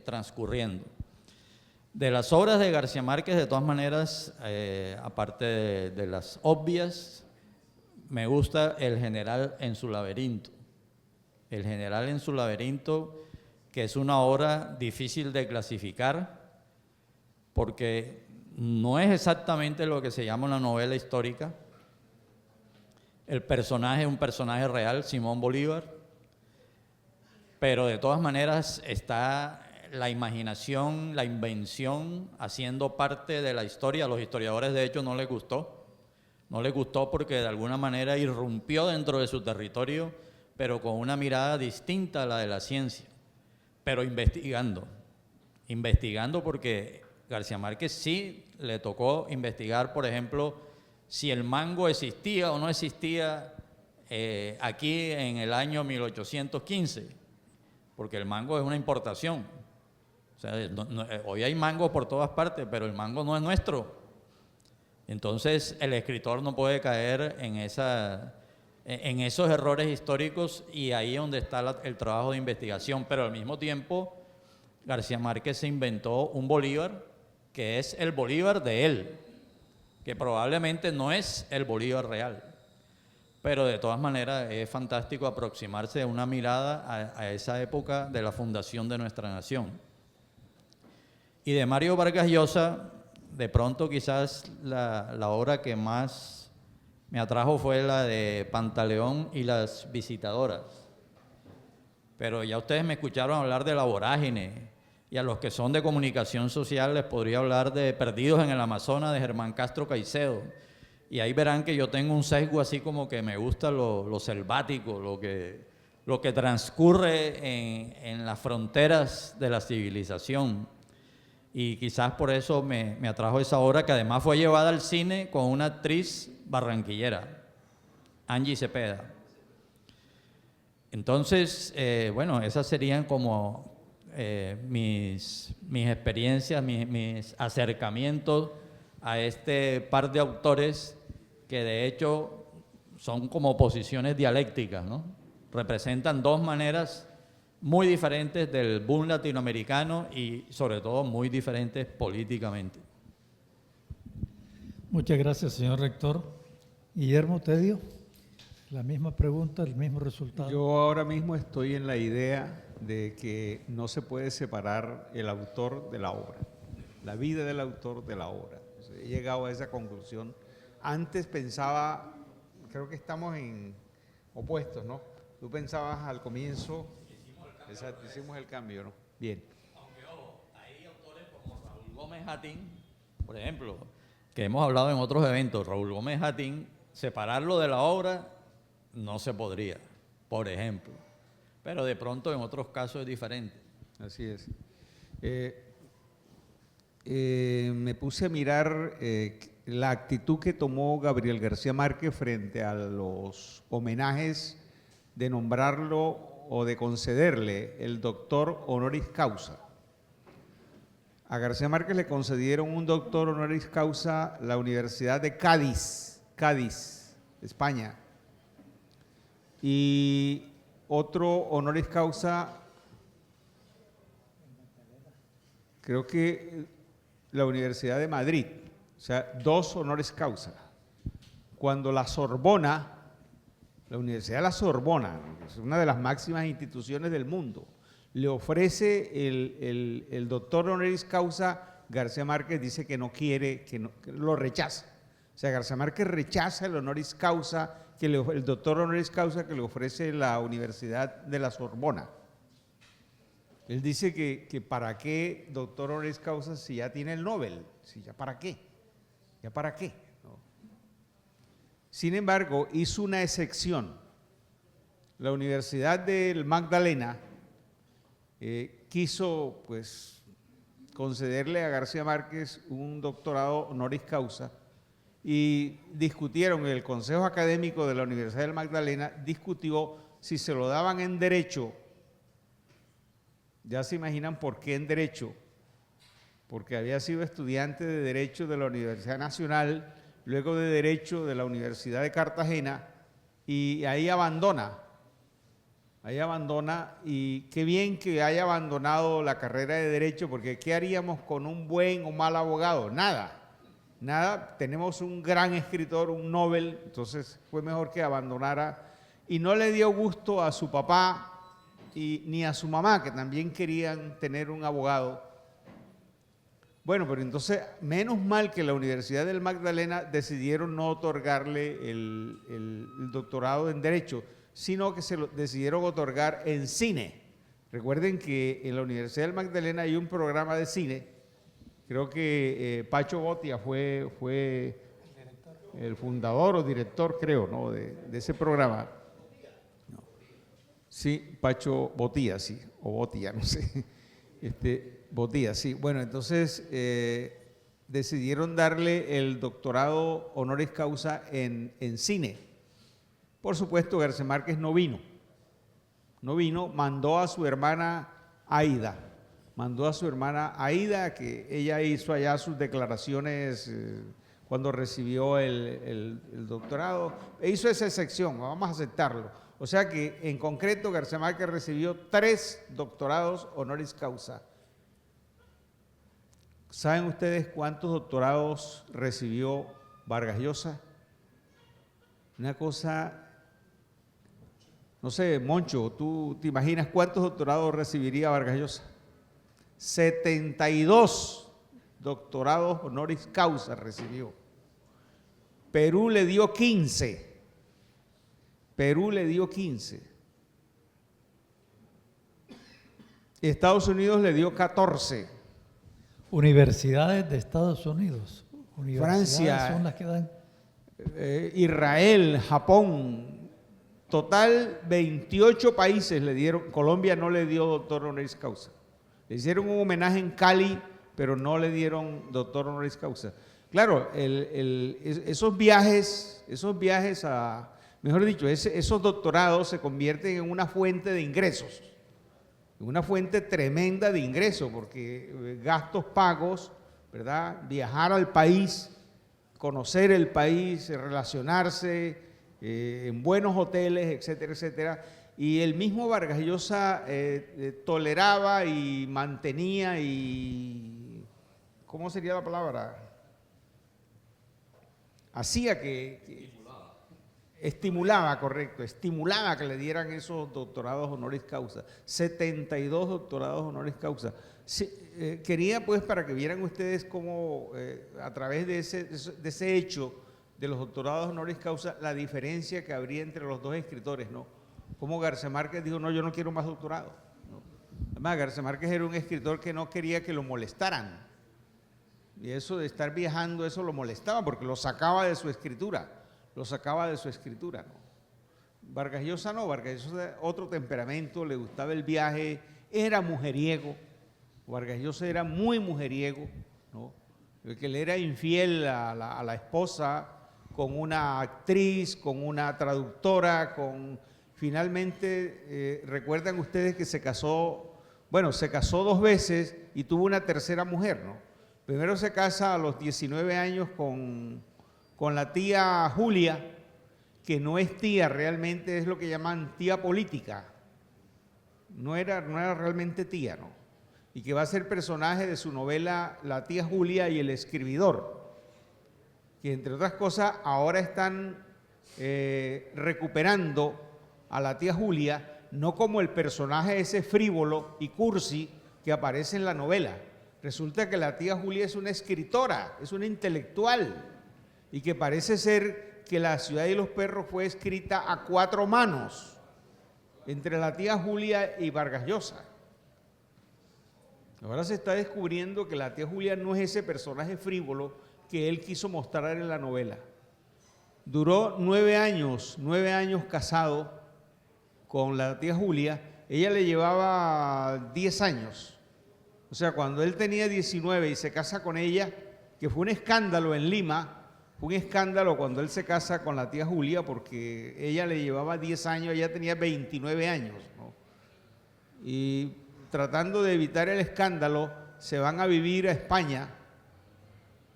transcurriendo. De las obras de García Márquez, de todas maneras, aparte de las obvias, me gusta El general en su laberinto. El general en su laberinto, que es una obra difícil de clasificar, porque no es exactamente lo que se llama una novela histórica. El personaje es un personaje real, Simón Bolívar, pero de todas maneras está la imaginación, la invención haciendo parte de la historia. A los historiadores, de hecho, no les gustó. No les gustó porque de alguna manera irrumpió dentro de su territorio, pero con una mirada distinta a la de la ciencia, pero investigando porque García Márquez sí le tocó investigar, por ejemplo, si el mango existía o no existía aquí en el año 1815, porque el mango es una importación. O sea, hoy hay mango por todas partes, pero el mango no es nuestro. Entonces el escritor no puede caer en esos errores históricos, y ahí es donde está el trabajo de investigación. Pero al mismo tiempo García Márquez se inventó un Bolívar que es el Bolívar de él, que probablemente no es el Bolívar real, pero de todas maneras es fantástico aproximarse a una mirada a esa época de la fundación de nuestra nación. Y de Mario Vargas Llosa, de pronto quizás la obra que más me atrajo fue la de Pantaleón y las visitadoras. Pero ya ustedes me escucharon hablar de La Vorágine, y a los que son de comunicación social les podría hablar de Perdidos en el Amazonas de Germán Castro Caicedo. Y ahí verán que yo tengo un sesgo así como que me gusta lo selvático, lo que transcurre en las fronteras de la civilización. Y quizás por eso me atrajo esa obra, que además fue llevada al cine con una actriz barranquillera, Angie Cepeda. Entonces, bueno, esas serían como mis experiencias, mis acercamientos a este par de autores que de hecho son como posiciones dialécticas, ¿no? Representan dos maneras muy diferentes del boom latinoamericano y sobre todo muy diferentes políticamente. Muchas gracias, señor rector. Guillermo Tedio, la misma pregunta, el mismo resultado. Yo ahora mismo estoy en la idea de que no se puede separar el autor de la obra, la vida del autor de la obra. He llegado a esa conclusión. Antes pensaba, creo que estamos en opuestos, ¿no? Tú pensabas al comienzo. Exacto, hicimos el cambio, ¿no? Bien. Aunque ojo, hay autores como Raúl Gómez Jatín, por ejemplo, que hemos hablado en otros eventos. Raúl Gómez Jatín, separarlo de la obra no se podría, por ejemplo. Pero de pronto en otros casos es diferente. Así es. Me puse a mirar la actitud que tomó Gabriel García Márquez frente a los homenajes de nombrarlo o de concederle el doctor honoris causa. A García Márquez le concedieron un doctor honoris causa la Universidad de Cádiz, España, y otro honoris causa, creo que la Universidad de Madrid, o sea, 2 honoris causa. Cuando la Sorbona, la Universidad de la Sorbona, que es una de las máximas instituciones del mundo, le ofrece el doctor honoris causa, García Márquez dice que no quiere, que lo rechaza. O sea, García Márquez rechaza el honoris causa, el doctor honoris causa que le ofrece la Universidad de la Sorbona. Él dice que para qué doctor honoris causa si ya tiene el Nobel, si ya para qué, ya para qué. ¿No? Sin embargo, hizo una excepción. La Universidad del Magdalena quiso pues concederle a García Márquez un doctorado honoris causa y discutieron, el Consejo Académico de la Universidad del Magdalena discutió si se lo daban en Derecho. Ya se imaginan por qué en Derecho, porque había sido estudiante de Derecho de la Universidad Nacional, luego de Derecho de la Universidad de Cartagena, y ahí abandona, y qué bien que haya abandonado la carrera de Derecho, porque ¿qué haríamos con un buen o mal abogado? Nada, tenemos un gran escritor, un Nobel, entonces fue mejor que abandonara, y no le dio gusto a su papá ni a su mamá, que también querían tener un abogado. Bueno, pero entonces, menos mal que la Universidad del Magdalena decidieron no otorgarle el doctorado en Derecho, sino que se lo decidieron otorgar en cine. Recuerden que en la Universidad del Magdalena hay un programa de cine, creo que Pacho Botia fue el fundador o director, creo, ¿no? de ese programa. Sí, Pacho Botía, sí, o Botía, no sé. Botía, sí. Bueno, entonces decidieron darle el doctorado honoris causa en cine. Por supuesto, García Márquez no vino, mandó a su hermana Aida, que ella hizo allá sus declaraciones cuando recibió el doctorado, e hizo esa excepción, vamos a aceptarlo. O sea que en concreto García Márquez recibió 3 doctorados honoris causa. ¿Saben ustedes cuántos doctorados recibió Vargas Llosa? Una cosa, no sé, Moncho, ¿tú te imaginas cuántos doctorados recibiría Vargas Llosa? 72 doctorados honoris causa recibió. Perú le dio 15. Estados Unidos le dio 14. Universidades de Estados Unidos. Francia, son las que dan. Israel, Japón, total 28 países le dieron. Colombia no le dio doctor honoris causa. Le hicieron un homenaje en Cali, pero no le dieron doctor honoris causa. Claro, esos viajes a, mejor dicho, esos doctorados se convierten en una fuente de ingresos, una fuente tremenda de ingresos, porque gastos pagos, ¿verdad? Viajar al país, conocer el país, relacionarse en buenos hoteles, etcétera, etcétera. Y el mismo Vargas Llosa toleraba y mantenía y, ¿cómo sería la palabra? Hacía estimulaba que le dieran esos doctorados honoris causa, 72 doctorados honoris causa. Quería pues para que vieran ustedes cómo a través de ese hecho de los doctorados honoris causa, la diferencia que habría entre los dos escritores, ¿no? Como García Márquez dijo, no, yo no quiero más doctorado, ¿no? Además, García Márquez era un escritor que no quería que lo molestaran, y eso de estar viajando, eso lo molestaba porque lo sacaba de su escritura. ¿no? Vargas Llosa no, Vargas Llosa otro temperamento, le gustaba el viaje, era mujeriego. Vargas Llosa era muy mujeriego, ¿no? Que le era infiel a la esposa con una actriz, con una traductora, finalmente, recuerdan ustedes que se casó 2 veces y tuvo una tercera mujer, ¿no? Primero se casa a los 19 años con la tía Julia, que no es tía, realmente es lo que llaman tía política. No era realmente tía, ¿no? Y que va a ser personaje de su novela La tía Julia y el escribidor, que entre otras cosas ahora están recuperando a la tía Julia, no como el personaje ese frívolo y cursi que aparece en la novela. Resulta que la tía Julia es una escritora, es una intelectual, y que parece ser que La ciudad y los perros fue escrita a 4 manos entre la tía Julia y Vargas Llosa. Ahora se está descubriendo que la tía Julia no es ese personaje frívolo que él quiso mostrar en la novela. Duró 9 años casado con la tía Julia. Ella le llevaba 10 años. O sea, cuando él tenía 19 y se casa con ella, que fue un escándalo en Lima, fue un escándalo cuando él se casa con la tía Julia, porque ella le llevaba 10 años, ella tenía 29 años, ¿no? Y tratando de evitar el escándalo, se van a vivir a España,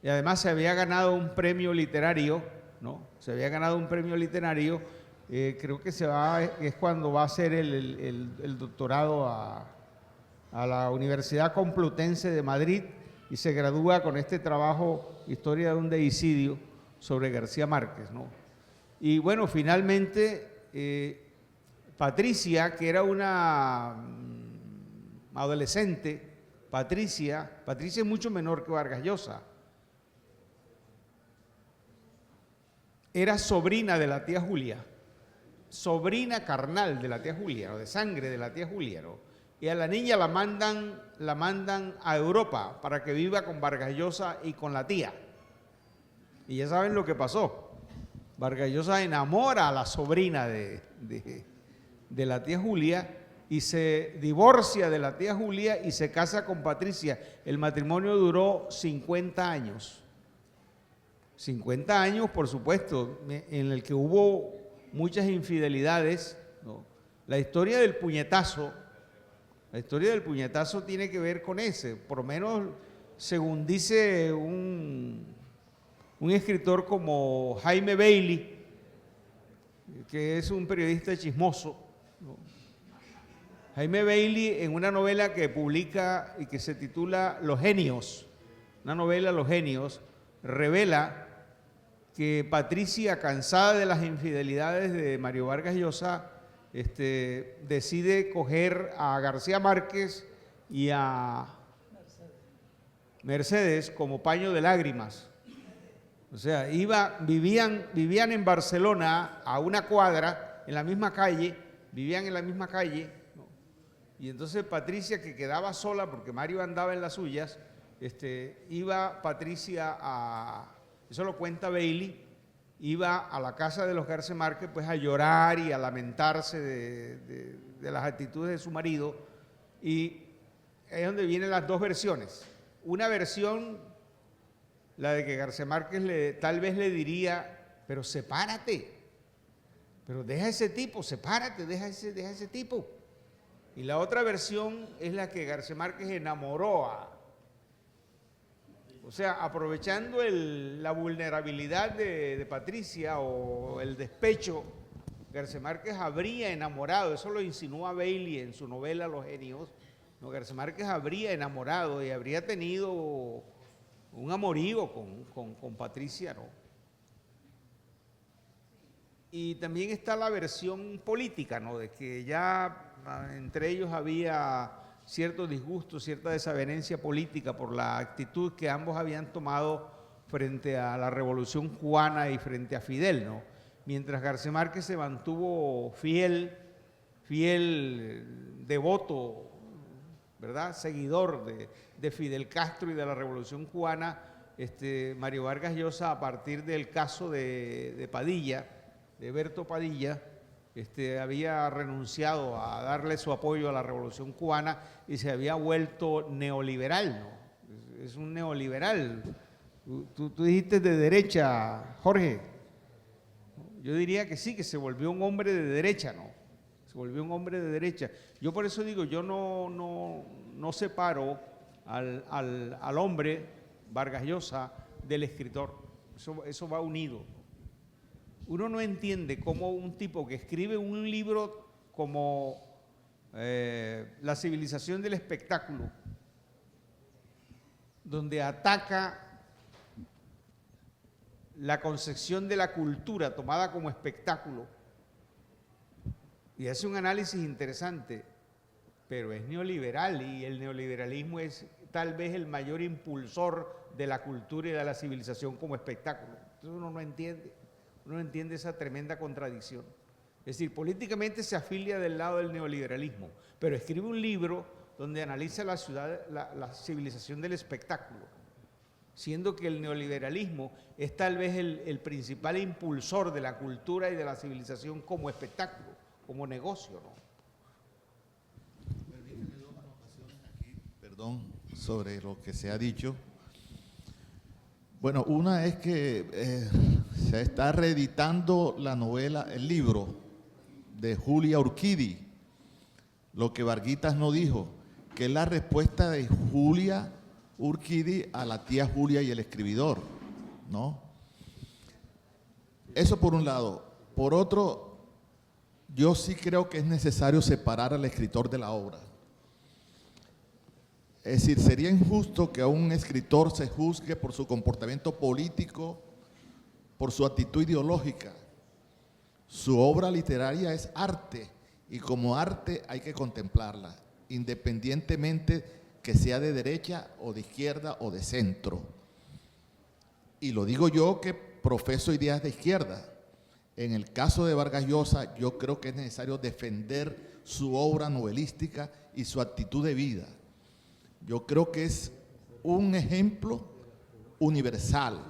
y además se había ganado un premio literario, ¿no? Se había ganado un premio literario, creo que es cuando va a hacer el doctorado a la Universidad Complutense de Madrid, y se gradúa con este trabajo, Historia de un deicidio, sobre García Márquez, ¿no? Y bueno, finalmente Patricia, que era una adolescente, Patricia es mucho menor que Vargas Llosa, era sobrina de la tía Julia, sobrina carnal de la tía Julia, o de sangre de la tía Julia, ¿no? Y a la niña la mandan a Europa para que viva con Vargas Llosa y con la tía. Y ya saben lo que pasó. Vargas Llosa enamora a la sobrina de la tía Julia y se divorcia de la tía Julia y se casa con Patricia. El matrimonio duró 50 años. 50 años, por supuesto, en el que hubo muchas infidelidades, ¿no? La historia del puñetazo tiene que ver con ese, por lo menos según dice un escritor como Jaime Bailey, que es un periodista chismoso, ¿no? Jaime Bailey, en una novela que publica y que se titula Los Genios, una novela Los Genios, revela que Patricia, cansada de las infidelidades de Mario Vargas Llosa, decide coger a García Márquez y a Mercedes como paño de lágrimas. O sea, vivían en Barcelona, a una cuadra, en la misma calle, vivían en la misma calle, ¿no? Y entonces Patricia, que quedaba sola porque Mario andaba en las suyas, iba Patricia eso lo cuenta Bailey, iba a la casa de los García Márquez pues a llorar y a lamentarse de las actitudes de su marido, y es donde vienen las 2 versiones. Una versión, la de que García Márquez tal vez le diría, pero sepárate, pero deja ese tipo, sepárate, deja ese tipo. Y la otra versión es la que García Márquez enamoró o sea, aprovechando la vulnerabilidad de Patricia o el despecho, García Márquez habría enamorado, eso lo insinúa Bailey en su novela Los Genios, ¿no? García Márquez habría enamorado y habría tenido un amorío con Patricia, ¿no? Y también está la versión política, ¿no? De que ya entre ellos había cierto disgusto, cierta desavenencia política por la actitud que ambos habían tomado frente a la Revolución Cubana y frente a Fidel, ¿no? Mientras García Márquez se mantuvo fiel, devoto, ¿verdad?, seguidor de Fidel Castro y de la Revolución Cubana, Mario Vargas Llosa, a partir del caso de Padilla, de Berto Padilla, había renunciado a darle su apoyo a la Revolución Cubana y se había vuelto neoliberal, ¿no? Es un neoliberal. Tú dijiste de derecha, Jorge. Yo diría que sí, que se volvió un hombre de derecha, ¿no? se volvió un hombre de derecha. Yo por eso digo, yo no separo al hombre Vargas Llosa del escritor, eso va unido. Uno no entiende cómo un tipo que escribe un libro como La civilización del espectáculo, donde ataca la concepción de la cultura tomada como espectáculo, y hace un análisis interesante, pero es neoliberal, y el neoliberalismo es tal vez el mayor impulsor de la cultura y de la civilización como espectáculo. Entonces uno no entiende esa tremenda contradicción. Es decir, políticamente se afilia del lado del neoliberalismo, pero escribe un libro donde analiza la civilización del espectáculo, siendo que el neoliberalismo es tal vez el principal impulsor de la cultura y de la civilización como espectáculo, como negocio, ¿no? Perdón, sobre lo que se ha dicho. Bueno, una es que se está reeditando la novela, el libro de Julia Urquidi, Lo que Varguitas no dijo, que es la respuesta de Julia Urquidi a la tía Julia y el escribidor, ¿no? Eso por un lado. Por otro, yo sí creo que es necesario separar al escritor de la obra. Es decir, sería injusto que a un escritor se juzgue por su comportamiento político, por su actitud ideológica. Su obra literaria es arte y como arte hay que contemplarla, independientemente que sea de derecha o de izquierda o de centro. Y lo digo yo que profeso ideas de izquierda. En el caso de Vargas Llosa, yo creo que es necesario defender su obra novelística y su actitud de vida. Yo creo que es un ejemplo universal,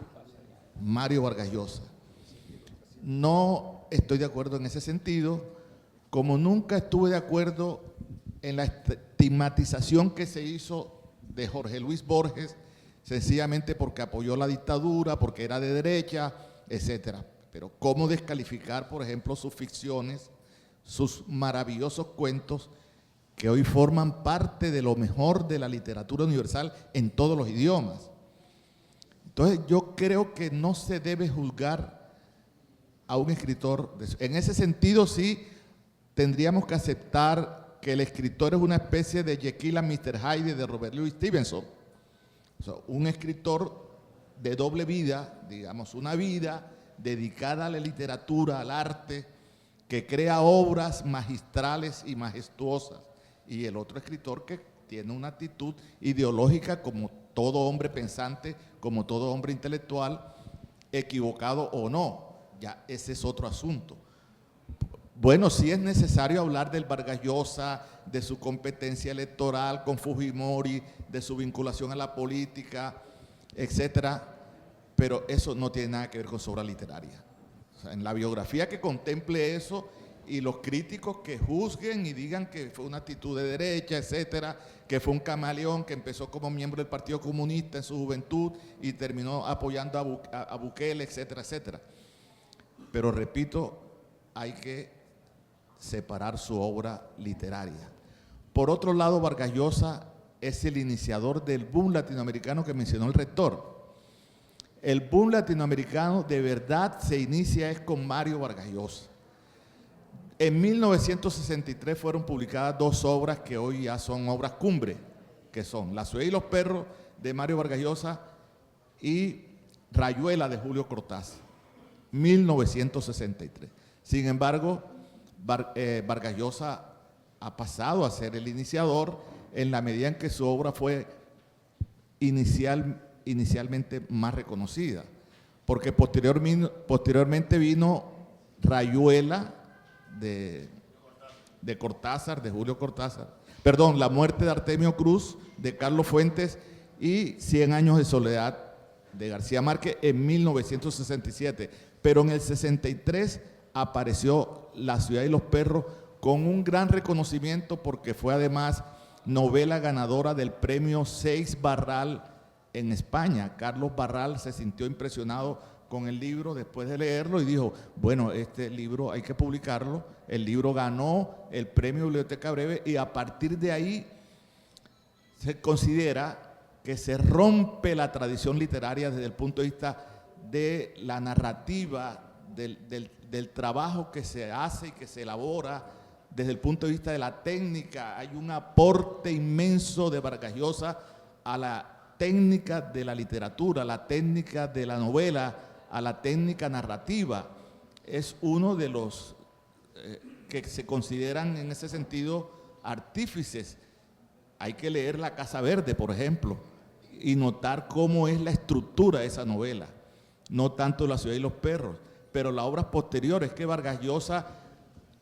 Mario Vargas Llosa. No estoy de acuerdo en ese sentido, como nunca estuve de acuerdo en la estigmatización que se hizo de Jorge Luis Borges, sencillamente porque apoyó la dictadura, porque era de derecha, etcétera. Pero cómo descalificar, por ejemplo, sus ficciones, sus maravillosos cuentos, que hoy forman parte de lo mejor de la literatura universal en todos los idiomas. Entonces yo creo que no se debe juzgar a un escritor. En ese sentido sí tendríamos que aceptar que el escritor es una especie de Jekyll and Mr. Hyde de Robert Louis Stevenson. O sea, un escritor de doble vida, digamos, una vida dedicada a la literatura, al arte, que crea obras magistrales y majestuosas. Y el otro escritor que tiene una actitud ideológica como todo hombre pensante, como todo hombre intelectual, equivocado o no, ya ese es otro asunto. Bueno, sí es necesario hablar del Vargas Llosa, de su competencia electoral con Fujimori, de su vinculación a la política, etcétera, pero eso no tiene nada que ver con su obra literaria. O sea, en la biografía que contemple eso, y los críticos que juzguen y digan que fue una actitud de derecha, etcétera, que fue un camaleón que empezó como miembro del Partido Comunista en su juventud y terminó apoyando a Bukele, etcétera, etcétera. Pero repito, hay que separar su obra literaria. Por otro lado, Vargas Llosa es el iniciador del boom latinoamericano que mencionó el rector. El boom latinoamericano de verdad se inicia es con Mario Vargas Llosa. En 1963 fueron publicadas dos obras que hoy ya son obras cumbre, que son La ciudad y los perros de Mario Vargas Llosa y Rayuela de Julio Cortázar, 1963. Sin embargo, Vargas Llosa ha pasado a ser el iniciador en la medida en que su obra fue inicialmente más reconocida, porque posteriormente vino Rayuela de Cortázar, de Julio Cortázar, perdón, La muerte de Artemio Cruz, de Carlos Fuentes, y 100 años de soledad, de García Márquez, en 1967. Pero en el 63 apareció La ciudad y los perros con un gran reconocimiento porque fue además novela ganadora del premio Seix Barral en España. Carlos Barral se sintió impresionado con el libro después de leerlo y dijo, bueno, este libro hay que publicarlo. El libro ganó el premio Biblioteca Breve y a partir de ahí se considera que se rompe la tradición literaria desde el punto de vista de la narrativa, del trabajo que se hace y que se elabora desde el punto de vista de la técnica. Hay un aporte inmenso de Vargas Llosa a la técnica de la literatura, a la técnica de la novela, a la técnica narrativa. Es uno de los que se consideran en ese sentido artífices. Hay que leer La Casa Verde, por ejemplo, y notar cómo es la estructura de esa novela, no tanto La Ciudad y los Perros, pero las obras posteriores que Vargas Llosa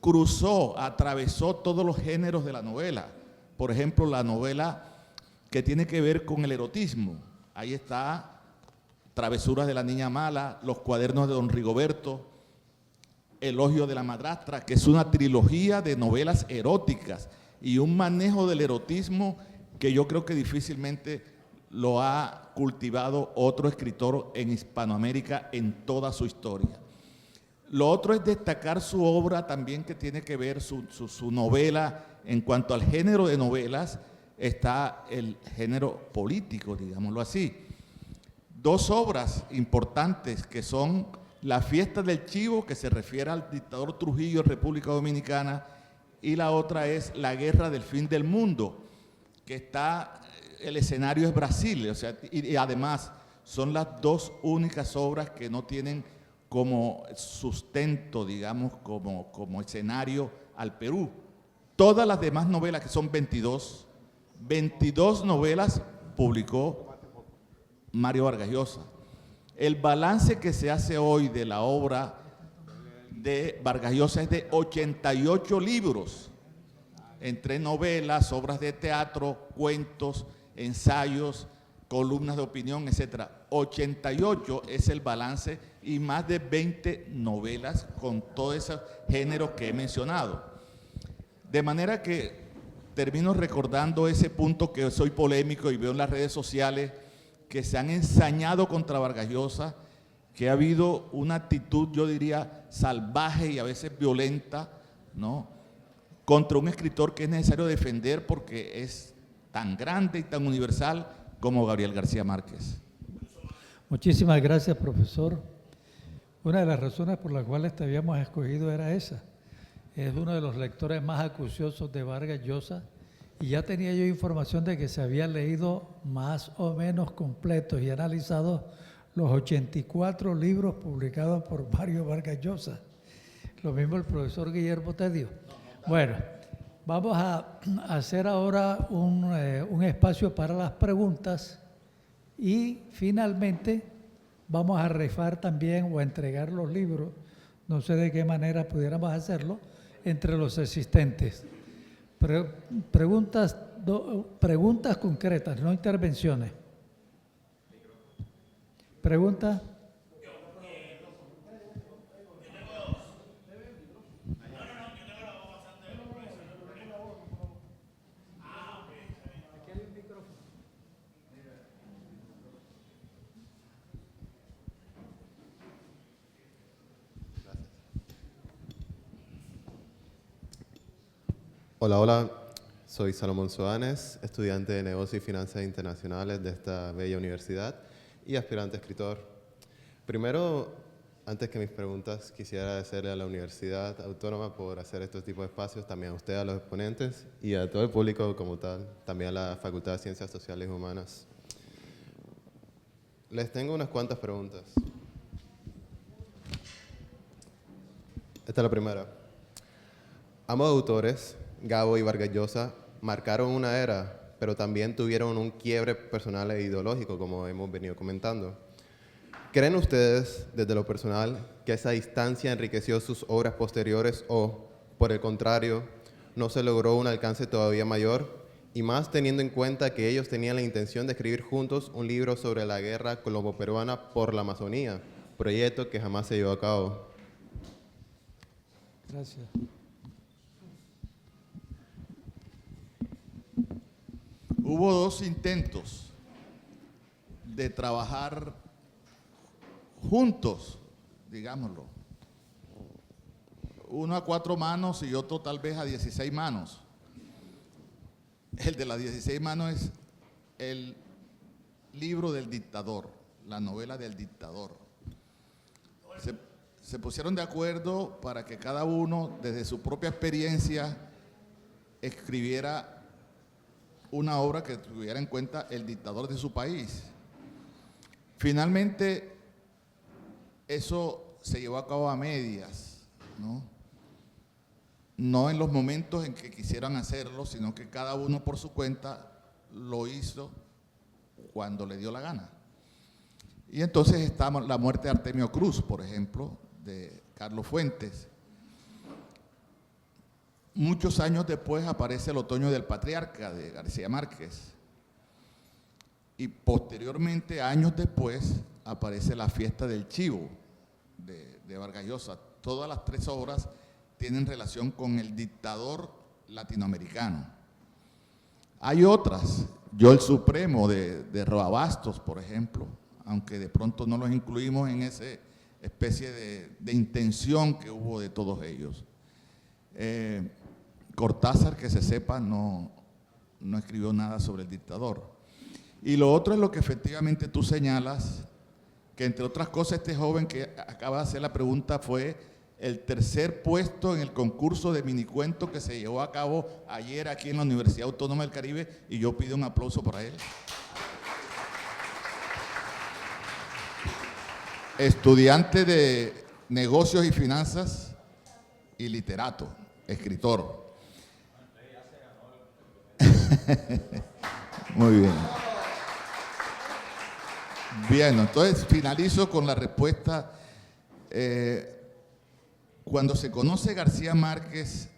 cruzó, atravesó todos los géneros de la novela. Por ejemplo, la novela que tiene que ver con el erotismo. Ahí está Travesuras de la Niña Mala, Los Cuadernos de Don Rigoberto, Elogio de la Madrastra, que es una trilogía de novelas eróticas y un manejo del erotismo que yo creo que difícilmente lo ha cultivado otro escritor en Hispanoamérica en toda su historia. Lo otro es destacar su obra también que tiene que ver, su novela, en cuanto al género de novelas, está el género político, digámoslo así. Dos obras importantes que son La Fiesta del Chivo, que se refiere al dictador Trujillo en República Dominicana, y la otra es La Guerra del Fin del Mundo, que está, el escenario es Brasil, o sea, y además son las dos únicas obras que no tienen como sustento, digamos, como escenario al Perú. Todas las demás novelas, que son 22 novelas publicó Mario Vargas Llosa. El balance que se hace hoy de la obra de Vargas Llosa es de 88 libros, entre novelas, obras de teatro, cuentos, ensayos, columnas de opinión, etc. 88 es el balance y más de 20 novelas con todos esos géneros que he mencionado. De manera que termino recordando ese punto que soy polémico y veo en las redes sociales que se han ensañado contra Vargas Llosa, que ha habido una actitud, yo diría, salvaje y a veces violenta, ¿no?, contra un escritor que es necesario defender porque es tan grande y tan universal como Gabriel García Márquez. Muchísimas gracias, profesor. Una de las razones por las cuales te habíamos escogido era esa. Es uno de los lectores más acuciosos de Vargas Llosa y ya tenía yo información de que se había leído más o menos completos y analizados los 84 libros publicados por Mario Vargas Llosa. Lo mismo el profesor Guillermo Tedio. Bueno, vamos a hacer ahora un espacio para las preguntas y finalmente vamos a rifar también o a entregar los libros, no sé de qué manera pudiéramos hacerlo, entre los asistentes. Preguntas concretas, no intervenciones. ¿Pregunta? Hola, hola. Soy Salomón Soanes, estudiante de Negocios y Finanzas Internacionales de esta bella universidad y aspirante a escritor. Primero, antes que mis preguntas, quisiera agradecerle a la Universidad Autónoma por hacer estos tipos de espacios, también a usted, a los exponentes y a todo el público como tal, también a la Facultad de Ciencias Sociales y Humanas. Les tengo unas cuantas preguntas. Esta es la primera. Ambos autores, Gabo y Vargas Llosa, marcaron una era, pero también tuvieron un quiebre personal e ideológico, como hemos venido comentando. ¿Creen ustedes, desde lo personal, que esa distancia enriqueció sus obras posteriores o, por el contrario, no se logró un alcance todavía mayor? Y más teniendo en cuenta que ellos tenían la intención de escribir juntos un libro sobre la guerra colombo-peruana por la Amazonía, proyecto que jamás se llevó a cabo. Gracias. Hubo dos intentos de trabajar juntos, digámoslo. Uno a 4 manos y otro tal vez a 16 manos. El de las 16 manos es el libro del dictador, la novela del dictador. Se pusieron de acuerdo para que cada uno, desde su propia experiencia, escribiera una obra que tuviera en cuenta el dictador de su país. Finalmente, eso se llevó a cabo a medias, ¿no? No en los momentos en que quisieran hacerlo, sino que cada uno por su cuenta lo hizo cuando le dio la gana. Y entonces está la muerte de Artemio Cruz, por ejemplo, de Carlos Fuentes. Muchos años después aparece El otoño del patriarca, de García Márquez. Y posteriormente, años después, aparece La fiesta del chivo, de Vargas Llosa. Todas las 3 obras tienen relación con el dictador latinoamericano. Hay otras, Yo el Supremo, de Roa Bastos, por ejemplo, aunque de pronto no los incluimos en esa especie de intención que hubo de todos ellos. Cortázar, que se sepa, no escribió nada sobre el dictador. Y lo otro es lo que efectivamente tú señalas, que entre otras cosas este joven que acaba de hacer la pregunta fue el 3er puesto en el concurso de minicuento que se llevó a cabo ayer aquí en la Universidad Autónoma del Caribe, y yo pido un aplauso para él. Estudiante de negocios y finanzas y literato, escritor. Muy bien. Bien, entonces finalizo con la respuesta. Cuando se conoce García Márquez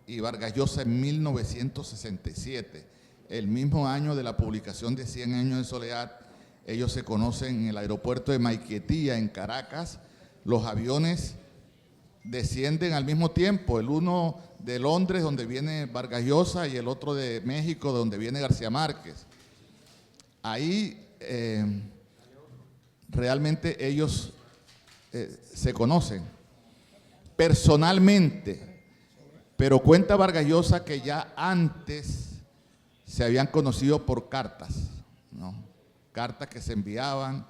y Vargas Llosa en 1967, el mismo año de la publicación de 100 años de soledad, ellos se conocen en el aeropuerto de Maiquetía, en Caracas. Los aviones descienden al mismo tiempo, el uno de Londres, donde viene Vargas Llosa, y el otro de México, donde viene García Márquez. Ahí realmente ellos se conocen personalmente, pero cuenta Vargas Llosa que ya antes se habían conocido por cartas, ¿no? Cartas que se enviaban.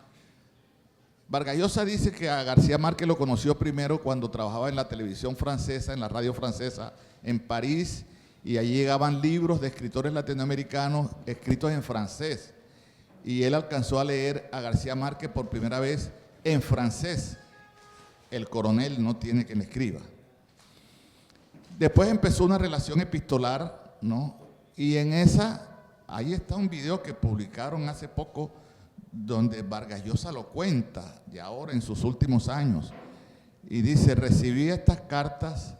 Vargas Llosa dice que a García Márquez lo conoció primero cuando trabajaba en la televisión francesa, en la radio francesa, en París, y allí llegaban libros de escritores latinoamericanos escritos en francés. Y él alcanzó a leer a García Márquez por primera vez en francés. El coronel no tiene quien escriba. Después empezó una relación epistolar, ¿no? Y en esa, ahí está un video que publicaron hace poco, donde Vargas Llosa lo cuenta, ya ahora en sus últimos años. Y dice: recibí estas cartas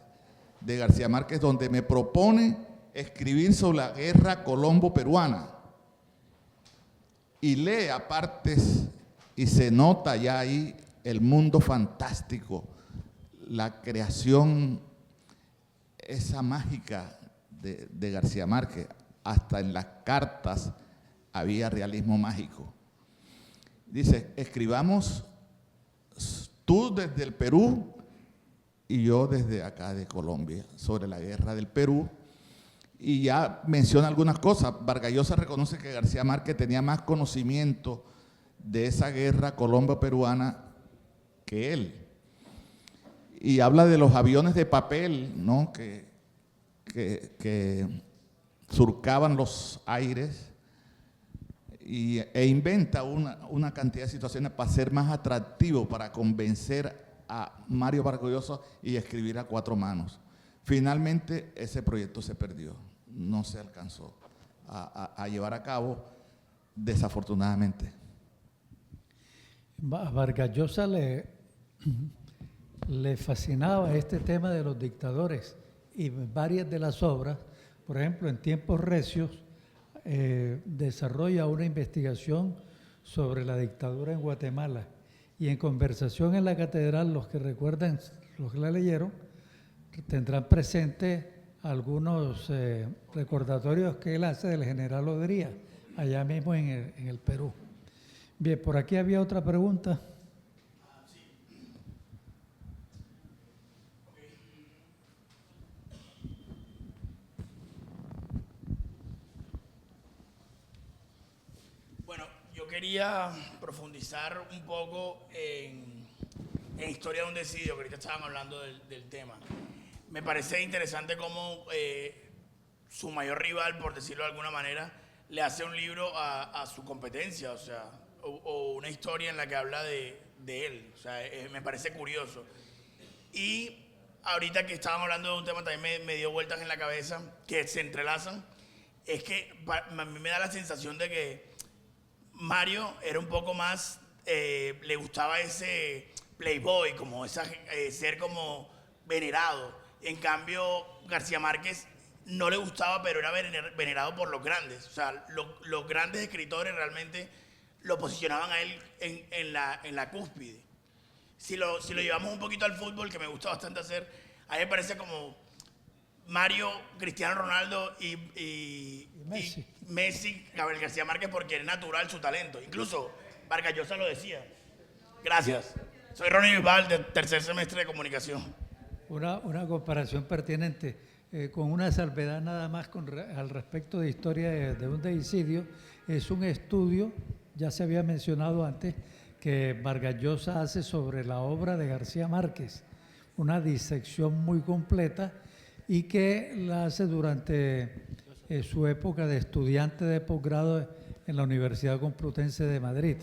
de García Márquez donde me propone escribir sobre la guerra colombo-peruana. Y lee a partes y se nota ya ahí el mundo fantástico, la creación esa mágica de García Márquez. Hasta en las cartas había realismo mágico. Dice: escribamos tú desde el Perú y yo desde acá de Colombia sobre la guerra del Perú. Y ya menciona algunas cosas. Vargas Llosa reconoce que García Márquez tenía más conocimiento de esa guerra colombo-peruana que él. Y habla de los aviones de papel, ¿no? que surcaban los aires, e inventa una cantidad de situaciones para ser más atractivo, para convencer a Mario Vargas Llosa y escribir a 4 manos. Finalmente ese proyecto se perdió, no se alcanzó a llevar a cabo, desafortunadamente. A Vargas Llosa le fascinaba este tema de los dictadores, y varias de las obras, por ejemplo, en Tiempos Recios, desarrolla una investigación sobre la dictadura en Guatemala, y en Conversación en la Catedral, los que recuerdan, los que la leyeron, tendrán presente algunos recordatorios que él hace del general Odría, allá mismo en el Perú. Bien, por aquí había otra pregunta. yo quería profundizar un poco en Historia de un Desidio, que ahorita estaban hablando del tema. Me parece interesante cómo su mayor rival, por decirlo de alguna manera, le hace un libro a su competencia, o sea, o una historia en la que habla de él. O sea, me parece curioso. Y ahorita que estaban hablando de un tema, también me dio vueltas en la cabeza, que se entrelazan. Es que a mí me da la sensación de que Mario era un poco más, le gustaba ese playboy, como ser como venerado. En cambio, García Márquez no le gustaba, pero era venerado por los grandes. O sea, los grandes escritores realmente lo posicionaban a él en la cúspide. Si lo llevamos un poquito al fútbol, que me gusta bastante hacer, a mí me parece como Mario, Cristiano Ronaldo y Messi, Gabriel García Márquez, porque es natural su talento. Incluso Vargas Llosa lo decía. Gracias. Soy Ronnie Bisbal, del tercer semestre de comunicación. Una comparación pertinente, con una salvedad nada más al respecto de Historia de un Deicidio. Es un estudio, ya se había mencionado antes, que Vargas Llosa hace sobre la obra de García Márquez, una disección muy completa, y que la hace durante su época de estudiante de posgrado en la Universidad Complutense de Madrid.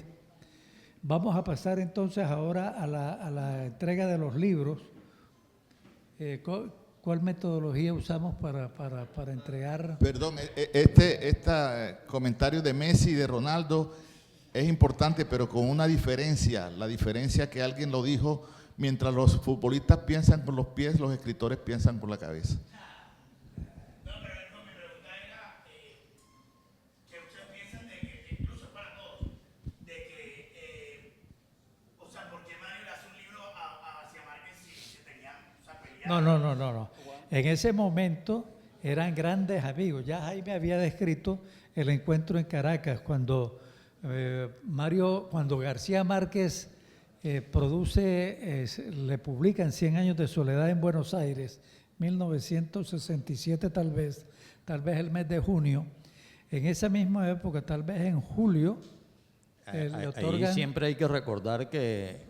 Vamos a pasar entonces ahora a la entrega de los libros. ¿Cuál metodología usamos para entregar? Perdón, este comentario de Messi y de Ronaldo es importante, pero con una diferencia. La diferencia que alguien lo dijo: mientras los futbolistas piensan con los pies, los escritores piensan con la cabeza. No, pero mi pregunta era que ustedes piensan de que, incluso para todos, de que, o sea, ¿por qué Mario le hace un libro a García Márquez si se tenían, o sea, peleaban? No. En ese momento eran grandes amigos. Ya Jaime había descrito el encuentro en Caracas, cuando García Márquez le publican 100 años de soledad en Buenos Aires, 1967 tal vez el mes de junio. En esa misma época, tal vez en julio, le otorgan... Ahí siempre hay que recordar que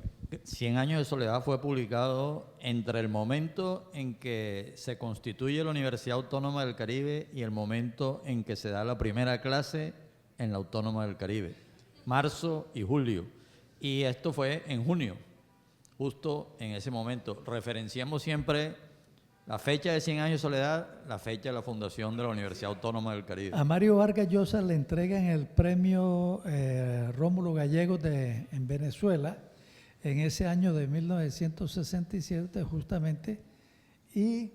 100 años de soledad fue publicado entre el momento en que se constituye la Universidad Autónoma del Caribe y el momento en que se da la primera clase en la Autónoma del Caribe, marzo y julio. Y esto fue en junio, justo en ese momento. Referenciamos siempre la fecha de 100 años de soledad, la fecha de la fundación de la Universidad Autónoma del Caribe. A Mario Vargas Llosa le entregan el premio Rómulo Gallegos en Venezuela en ese año de 1967 justamente, y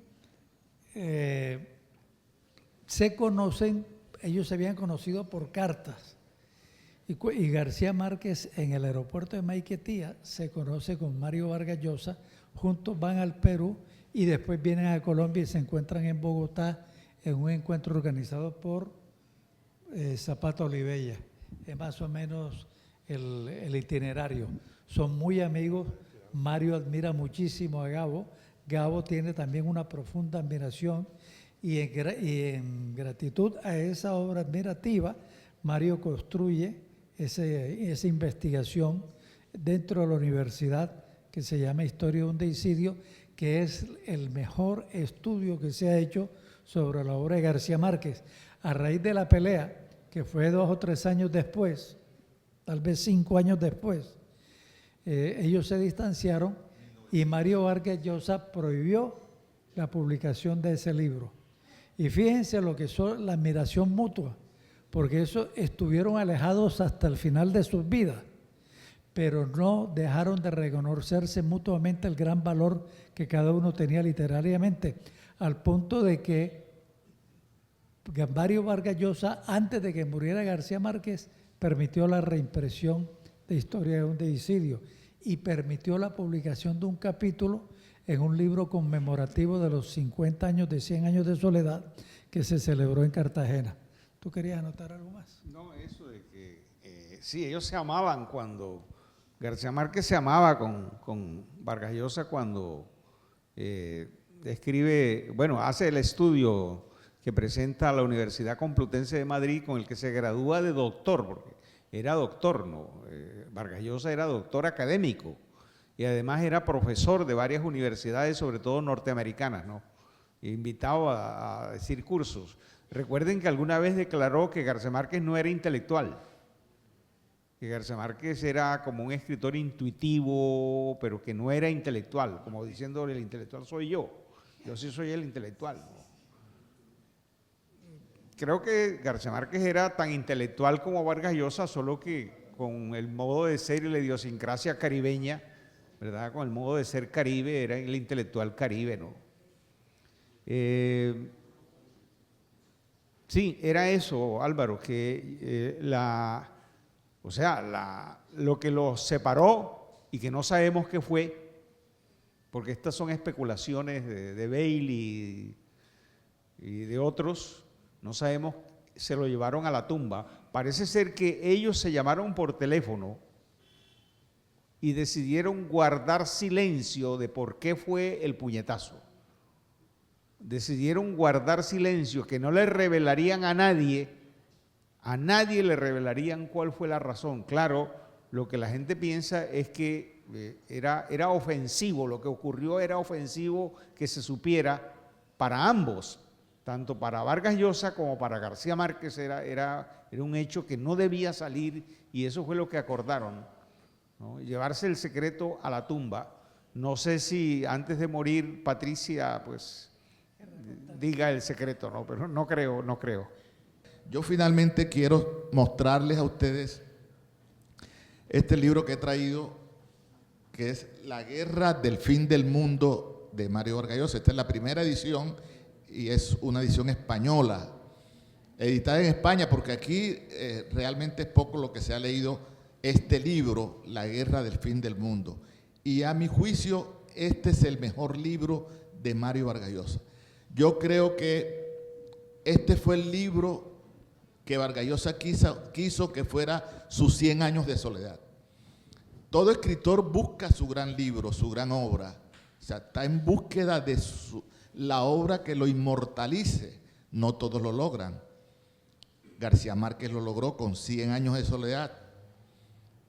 ellos se habían conocido por cartas, y García Márquez en el aeropuerto de Maiquetía se conoce con Mario Vargas Llosa, juntos van al Perú y después vienen a Colombia y se encuentran en Bogotá en un encuentro organizado por Zapata Olivella. Es más o menos el itinerario. Son muy amigos. Mario admira muchísimo a Gabo. Gabo tiene también una profunda admiración, y en gratitud a esa obra admirativa, Mario construye esa investigación dentro de la universidad que se llama Historia de un Deicidio, que es el mejor estudio que se ha hecho sobre la obra de García Márquez. A raíz de la pelea, que fue 2 o 3 años después, tal vez 5 años después, ellos se distanciaron y Mario Vargas Llosa prohibió la publicación de ese libro. Y fíjense lo que son la admiración mutua, porque eso estuvieron alejados hasta el final de sus vidas, pero no dejaron de reconocerse mutuamente el gran valor que cada uno tenía literariamente, al punto de que Mario Vargas Llosa, antes de que muriera García Márquez, permitió la reimpresión de Historia de un Deicidio y permitió la publicación de un capítulo en un libro conmemorativo de los 50 años de 100 años de soledad que se celebró en Cartagena. ¿Tú querías anotar algo más? No, eso de que sí, ellos se amaban cuando García Márquez se amaba con Vargas Llosa cuando hace el estudio que presenta a la Universidad Complutense de Madrid, con el que se gradúa de doctor, porque era doctor, ¿no? Vargas Llosa era doctor académico y además era profesor de varias universidades, sobre todo norteamericanas, ¿no? Invitado a decir cursos. Recuerden que alguna vez declaró que García Márquez no era intelectual, que García Márquez era como un escritor intuitivo, pero que no era intelectual, como diciendo el intelectual soy yo sí soy el intelectual, ¿no? Creo que García Márquez era tan intelectual como Vargas Llosa, solo que con el modo de ser y la idiosincrasia caribeña, ¿verdad? Con el modo de ser caribe, era el intelectual caribe, ¿no? Sí, era eso, Álvaro, que lo que los separó y que no sabemos qué fue, porque estas son especulaciones de Bailey y de otros, no sabemos, se lo llevaron a la tumba. Parece ser que ellos se llamaron por teléfono y decidieron guardar silencio de por qué fue el puñetazo. Decidieron guardar silencio, que no le revelarían a nadie le revelarían cuál fue la razón. Claro, lo que la gente piensa es que era ofensivo, lo que ocurrió era ofensivo que se supiera para ambos, tanto para Vargas Llosa como para García Márquez, era un hecho que no debía salir y eso fue lo que acordaron, ¿no? Llevarse el secreto a la tumba. No sé si antes de morir Patricia pues diga el secreto, ¿no? Pero no creo. Yo finalmente quiero mostrarles a ustedes este libro que he traído, que es La Guerra del Fin del Mundo de Mario Vargas Llosa. Esta es la primera edición y es una edición española, editada en España, porque aquí realmente es poco lo que se ha leído este libro, La Guerra del Fin del Mundo. Y a mi juicio, este es el mejor libro de Mario Vargas Llosa. Yo creo que este fue el libro que Vargas Llosa quiso que fuera sus 100 años de soledad. Todo escritor busca su gran libro, su gran obra. O sea, está en búsqueda de la obra que lo inmortalice. No todos lo logran. García Márquez lo logró con 100 años de soledad.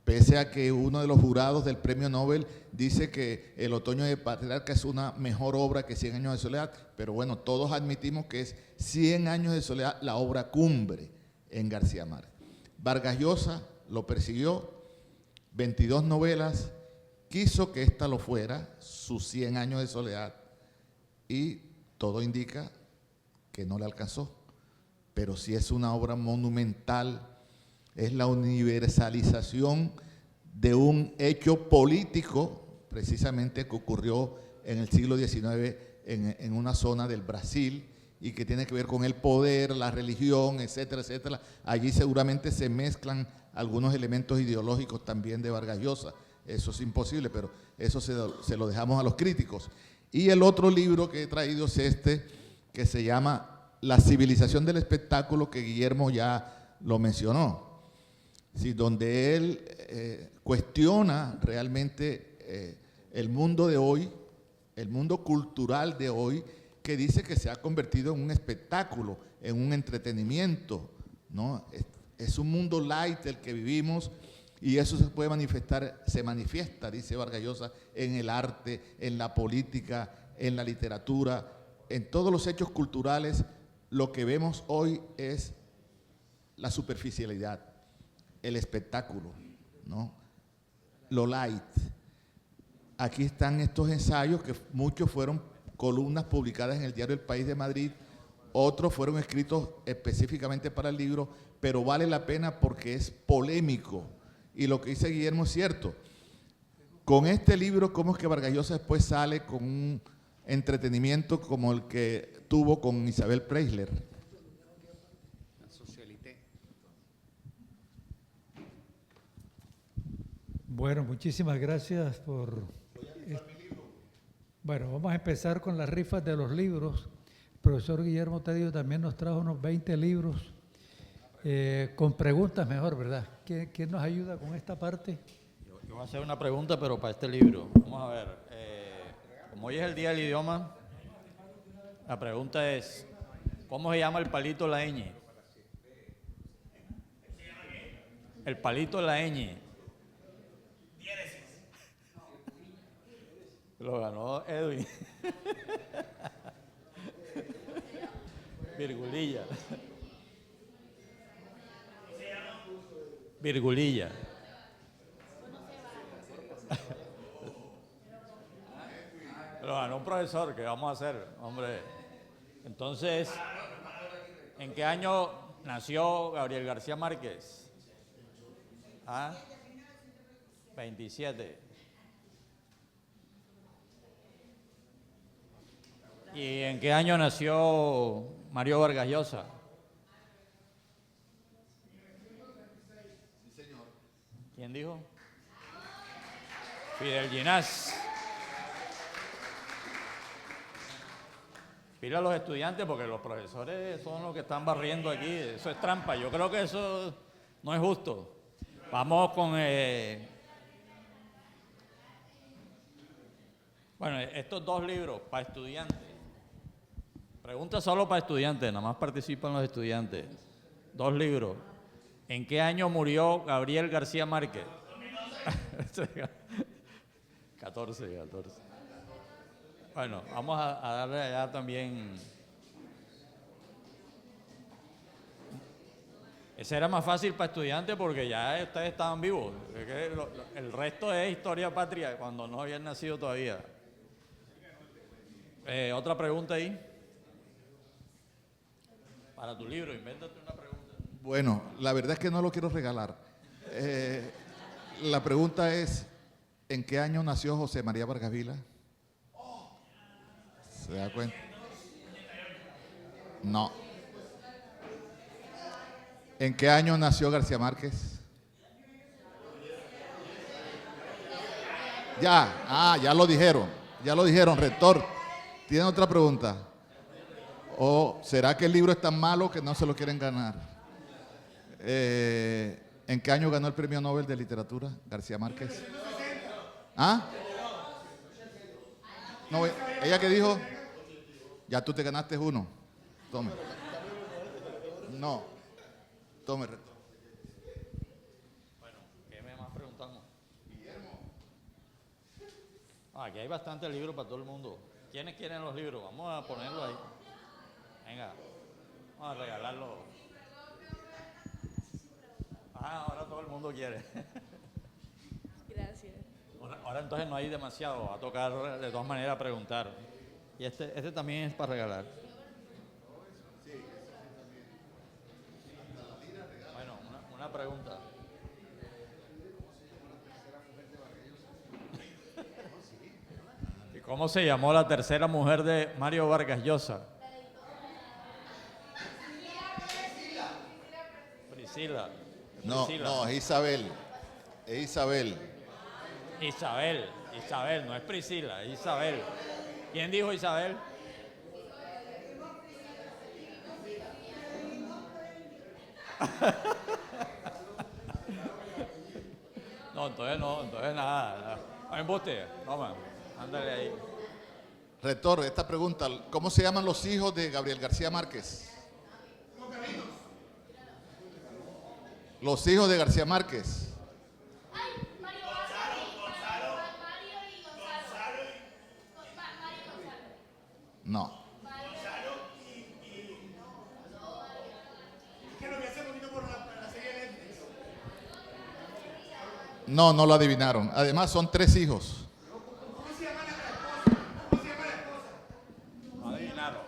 Pese a que uno de los jurados del premio Nobel dice que El otoño de Patriarca es una mejor obra que 100 años de soledad, pero bueno, todos admitimos que es 100 años de soledad la obra cumbre en García Márquez. Vargas Llosa lo persiguió, 22 novelas, quiso que esta lo fuera, sus 100 años de soledad, y todo indica que no le alcanzó, pero sí es una obra monumental. Es la universalización de un hecho político, precisamente que ocurrió en el siglo XIX en una zona del Brasil y que tiene que ver con el poder, la religión, etcétera, etcétera. Allí seguramente se mezclan algunos elementos ideológicos también de Vargas Llosa. Eso es imposible, pero eso se lo dejamos a los críticos. Y el otro libro que he traído es este, que se llama La civilización del espectáculo, que Guillermo ya lo mencionó. Sí, donde él cuestiona realmente el mundo de hoy, el mundo cultural de hoy, que dice que se ha convertido en un espectáculo, en un entretenimiento, ¿no? Es un mundo light el que vivimos y eso se puede manifestar, se manifiesta, dice Vargas Llosa, en el arte, en la política, en la literatura, en todos los hechos culturales. Lo que vemos hoy es la superficialidad, el espectáculo, ¿no? Lo light. Aquí están estos ensayos que muchos fueron columnas publicadas en el diario El País de Madrid, otros fueron escritos específicamente para el libro, pero vale la pena porque es polémico. Y lo que dice Guillermo es cierto. Con este libro, ¿cómo es que Vargas Llosa después sale con un entretenimiento como el que tuvo con Isabel Preisler? Bueno, muchísimas gracias por... Bueno, vamos a empezar con las rifas de los libros. El profesor Guillermo Teddio también nos trajo unos 20 libros con preguntas mejor, ¿verdad? ¿Quién nos ayuda con esta parte? Yo voy a hacer una pregunta, pero para este libro. Vamos a ver. Como hoy es el Día del Idioma, la pregunta es, ¿cómo se llama el palito la ñ? El palito de la ñ. Lo ganó Edwin. Virgulilla. Virgulilla. Lo ganó un profesor, ¿qué vamos a hacer? Hombre. Entonces, ¿en qué año nació Gabriel García Márquez? ¿Ah? 27. ¿Y en qué año nació Mario Vargas Llosa? ¿Quién dijo? Fidel Ginás. Pila a los estudiantes porque los profesores son los que están barriendo aquí. Eso es trampa. Yo creo que eso no es justo. Vamos con... bueno, estos dos libros para estudiantes. Pregunta solo para estudiantes, nada más participan los estudiantes. Dos libros. ¿En qué año murió Gabriel García Márquez? 14. Bueno, vamos a darle allá también. Ese era más fácil para estudiantes porque ya ustedes estaban vivos. Es que el resto es historia patria cuando no habían nacido todavía. Otra pregunta ahí. Para tu libro, invéntate una pregunta. Bueno, la verdad es que no lo quiero regalar. La pregunta es, ¿en qué año nació José María Vargas Vila? ¿Se da cuenta? No. ¿En qué año nació García Márquez? Ya lo dijeron, rector. ¿Tienen otra pregunta? ¿O será que el libro es tan malo que no se lo quieren ganar? ¿En qué año ganó el Premio Nobel de Literatura García Márquez? ¿Ah? No, ella que dijo, ya tú te ganaste uno. Tome. No. Tome, rector. Bueno, ¿qué me más preguntamos? Guillermo. Aquí hay bastantes libros para todo el mundo. ¿Quiénes quieren los libros? Vamos a ponerlos ahí. Venga, vamos a regalarlo. Ahora todo el mundo quiere. Gracias. Ahora entonces no hay demasiado, va a tocar de todas maneras preguntar. Y este también es para regalar. Bueno, una pregunta. ¿Y cómo se llamó la tercera mujer de Mario Vargas Llosa? Priscila. No, es Isabel. Es Isabel. Isabel, no es Priscila, es Isabel. ¿Quién dijo Isabel? No, entonces nada. No embuste, toma, ándale ahí. Rector, esta pregunta, ¿cómo se llaman los hijos de Gabriel García Márquez? Los hijos de García Márquez. No. No lo adivinaron. Además son 3 hijos. No adivinaron.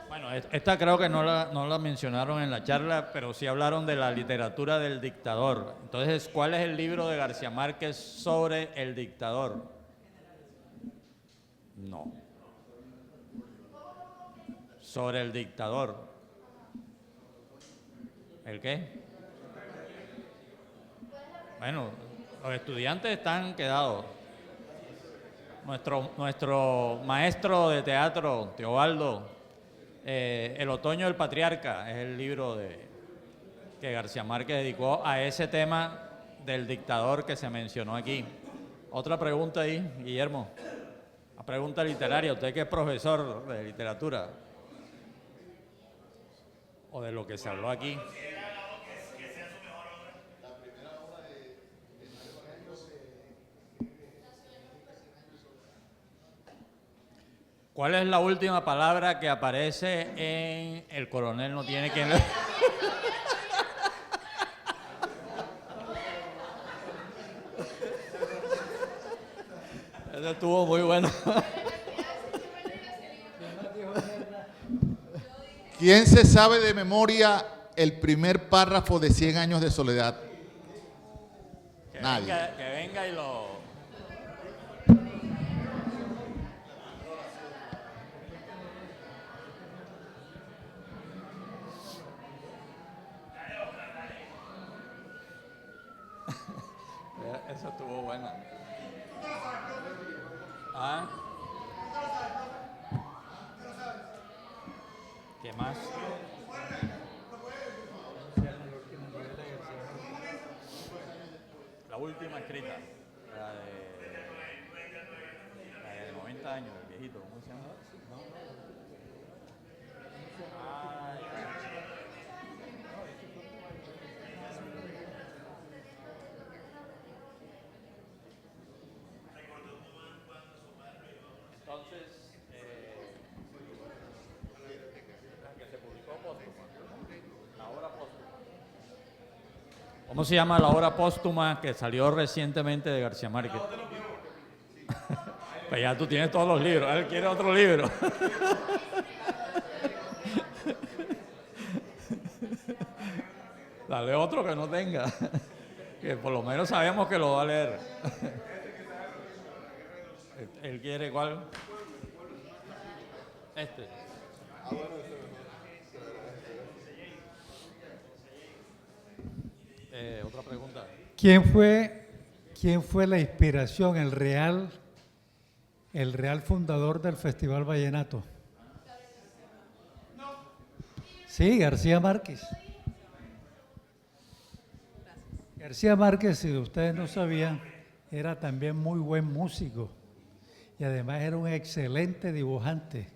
Bueno, esta creo que no la mencionaron en la charla, pero sí hablaron de la literatura del dictador. Entonces, ¿cuál es el libro de García Márquez sobre el dictador? No. Sobre el dictador. ¿El qué? Bueno, los estudiantes están quedados. Nuestro maestro de teatro, Teobaldo, El otoño del patriarca, es el libro que García Márquez dedicó a ese tema del dictador que se mencionó aquí. Otra pregunta ahí, Guillermo. Una pregunta literaria, usted que es profesor de literatura. o de lo que se habló aquí. ¿Cuál es la última palabra que aparece en El coronel no tiene quien le... Eso estuvo muy bueno. ¿Quién se sabe de memoria el primer párrafo de 100 años de soledad? Nadie. Que venga y lo... Eso estuvo buena. ¿Ah? ¿Qué más? La última escrita, la de 90 años, el viejito, ¿cómo se llama? Ah, entonces, que se publicó póstuma, la obra póstuma. ¿Cómo se llama la obra póstuma que salió recientemente de García Márquez? Pues ya tú tienes todos los libros, él quiere otro libro. Dale otro que no tenga, que por lo menos sabemos que lo va a leer. ¿Él quiere cuál? Este. Otra pregunta. ¿Quién fue la inspiración, el real fundador del Festival Vallenato? Sí, García Márquez. García Márquez, si ustedes no sabían, era también muy buen músico y además era un excelente dibujante.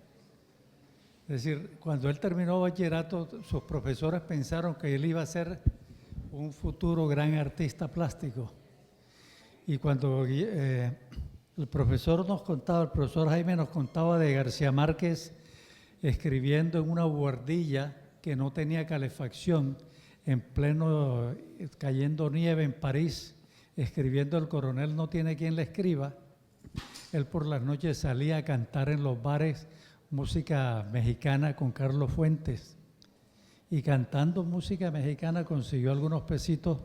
Es decir, cuando él terminó bachillerato, sus profesores pensaron que él iba a ser un futuro gran artista plástico. Y cuando el profesor Jaime nos contaba de García Márquez escribiendo en una buhardilla que no tenía calefacción, en pleno cayendo nieve en París, escribiendo El coronel no tiene quien le escriba, él por las noches salía a cantar en los bares música mexicana con Carlos Fuentes. Y cantando música mexicana consiguió algunos pesitos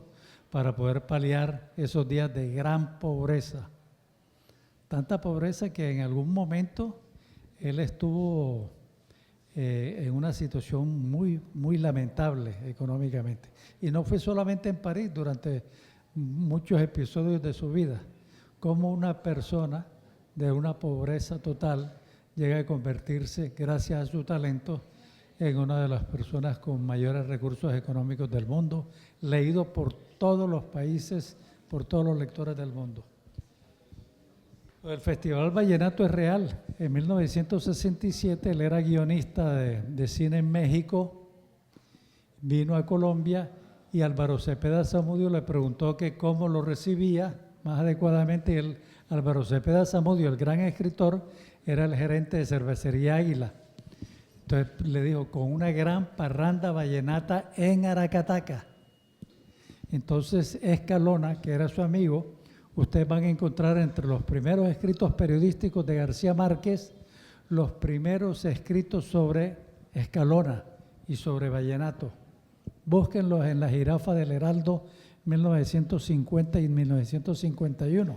para poder paliar esos días de gran pobreza. Tanta pobreza que en algún momento él estuvo en una situación muy, muy lamentable económicamente. Y no fue solamente en París, durante muchos episodios de su vida, como una persona de una pobreza total llega a convertirse, gracias a su talento, en una de las personas con mayores recursos económicos del mundo, leído por todos los países, por todos los lectores del mundo. El Festival Vallenato es real. En 1967 él era guionista de cine en México, vino a Colombia y Álvaro Cepeda Zamudio le preguntó que cómo lo recibía más adecuadamente. Y Álvaro Cepeda Zamudio, el gran escritor, era el gerente de Cervecería Águila. Entonces le dijo, con una gran parranda vallenata en Aracataca. Entonces Escalona, que era su amigo, ustedes van a encontrar entre los primeros escritos periodísticos de García Márquez, los primeros escritos sobre Escalona y sobre vallenato. Búsquenlos en La Jirafa del Heraldo, 1950 y 1951,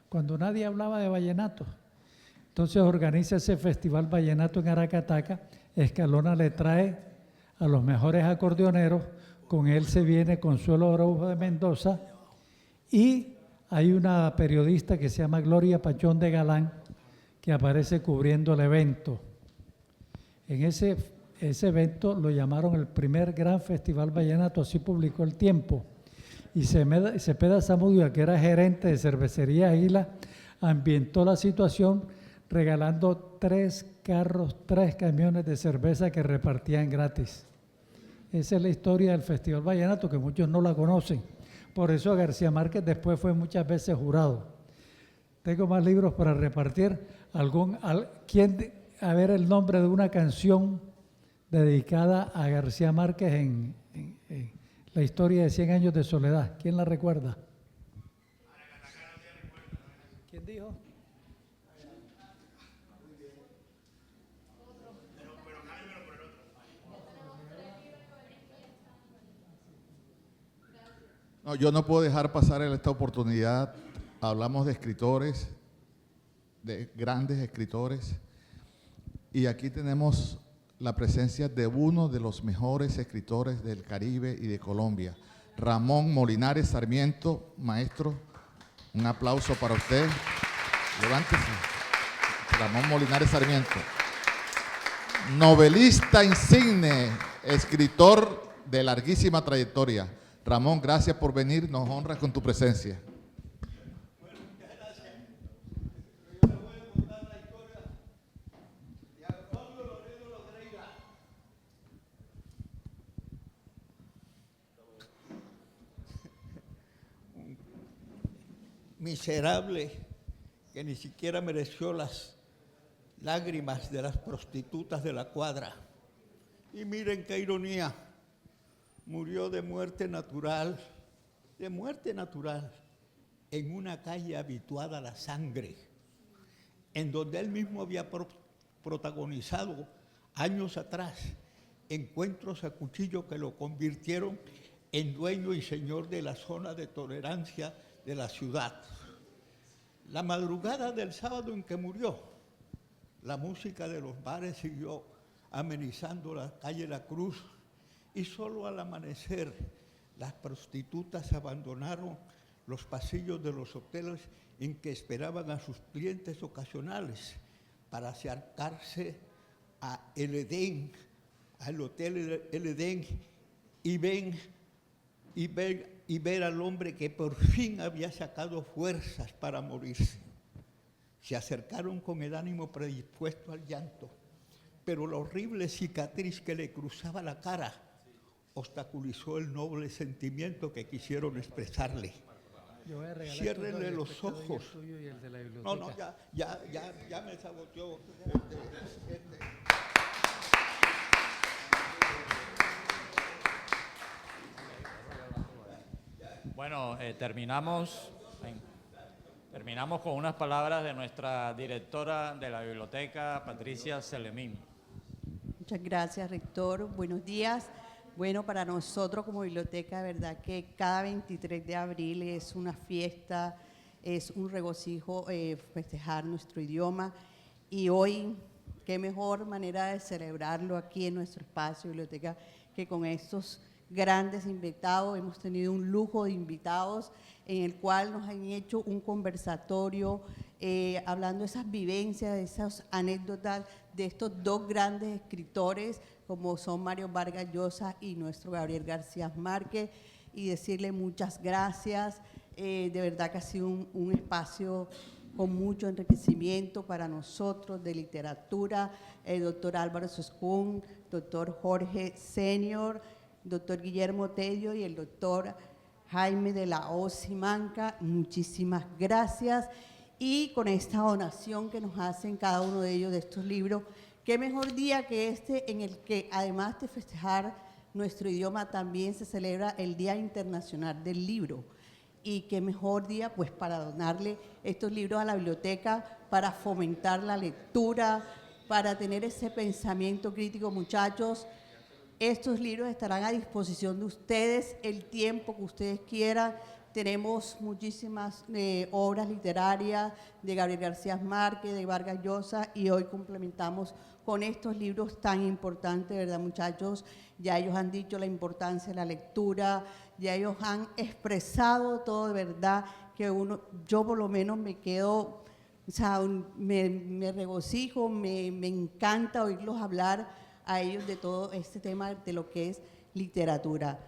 cuando nadie hablaba de vallenato. Entonces organiza ese Festival Vallenato en Aracataca. Escalona le trae a los mejores acordeoneros, con él se viene Consuelo Araujo de Mendoza y hay una periodista que se llama Gloria Pachón de Galán que aparece cubriendo el evento. En ese evento lo llamaron el primer gran Festival Vallenato, así publicó El Tiempo. Y Cepeda Zamudio, que era gerente de Cervecería Águila, ambientó la situación regalando 3 camiones de cerveza que repartían gratis. Esa es la historia del Festival Vallenato, que muchos no la conocen. Por eso García Márquez después fue muchas veces jurado. Tengo más libros para repartir. A ver el nombre de una canción dedicada a García Márquez en la historia de 100 años de soledad. ¿Quién la recuerda? ¿Quién dijo? No, yo no puedo dejar pasar esta oportunidad. Hablamos de escritores, de grandes escritores, y aquí tenemos la presencia de uno de los mejores escritores del Caribe y de Colombia, Ramón Molinares Sarmiento. Maestro, un aplauso para usted. Levántese. Ramón Molinares Sarmiento. Novelista insigne, escritor de larguísima trayectoria. Ramón, gracias por venir, nos honras con tu presencia. Miserable, que ni siquiera mereció las lágrimas de las prostitutas de la cuadra. Y miren qué ironía, murió de muerte natural, en una calle habituada a la sangre, en donde él mismo había protagonizado años atrás encuentros a cuchillo que lo convirtieron en dueño y señor de la zona de tolerancia de la ciudad. La madrugada del sábado en que murió, la música de los bares siguió amenizando la calle La Cruz, y solo al amanecer las prostitutas abandonaron los pasillos de los hoteles en que esperaban a sus clientes ocasionales para acercarse a El Edén, al Hotel El Edén, y ver al hombre que por fin había sacado fuerzas para morirse. Se acercaron con el ánimo predispuesto al llanto, pero la horrible cicatriz que le cruzaba la cara obstaculizó el noble sentimiento que quisieron expresarle. Ciérrenle los ojos. No, ya me saboteó. Bueno, terminamos con unas palabras de nuestra directora de la biblioteca, Patricia Celemín. Muchas gracias, rector. Buenos días. Bueno, para nosotros como biblioteca, de verdad que cada 23 de abril es una fiesta, es un regocijo festejar nuestro idioma, y hoy, qué mejor manera de celebrarlo aquí en nuestro espacio biblioteca que con estos grandes invitados. Hemos tenido un lujo de invitados en el cual nos han hecho un conversatorio hablando de esas vivencias, de esas anécdotas de estos dos grandes escritores como son Mario Vargas Llosa y nuestro Gabriel García Márquez, y decirle muchas gracias. De verdad que ha sido un espacio con mucho enriquecimiento para nosotros de literatura. El doctor Álvaro Soscún, doctor Jorge Senior, doctor Guillermo Tello y el doctor Jaime de la Hoz Simanca, muchísimas gracias. Y con esta donación que nos hacen cada uno de ellos de estos libros, qué mejor día que este en el que, además de festejar nuestro idioma, también se celebra el Día Internacional del Libro. Y qué mejor día pues para donarle estos libros a la biblioteca, para fomentar la lectura, para tener ese pensamiento crítico. Muchachos, estos libros estarán a disposición de ustedes el tiempo que ustedes quieran. Tenemos muchísimas obras literarias de Gabriel García Márquez, de Vargas Llosa, y hoy complementamos con estos libros tan importantes, ¿verdad, muchachos? Ya ellos han dicho la importancia de la lectura, ya ellos han expresado todo, de verdad, que yo por lo menos me quedo, o sea, me regocijo, me encanta oírlos hablar a ellos de todo este tema de lo que es literatura.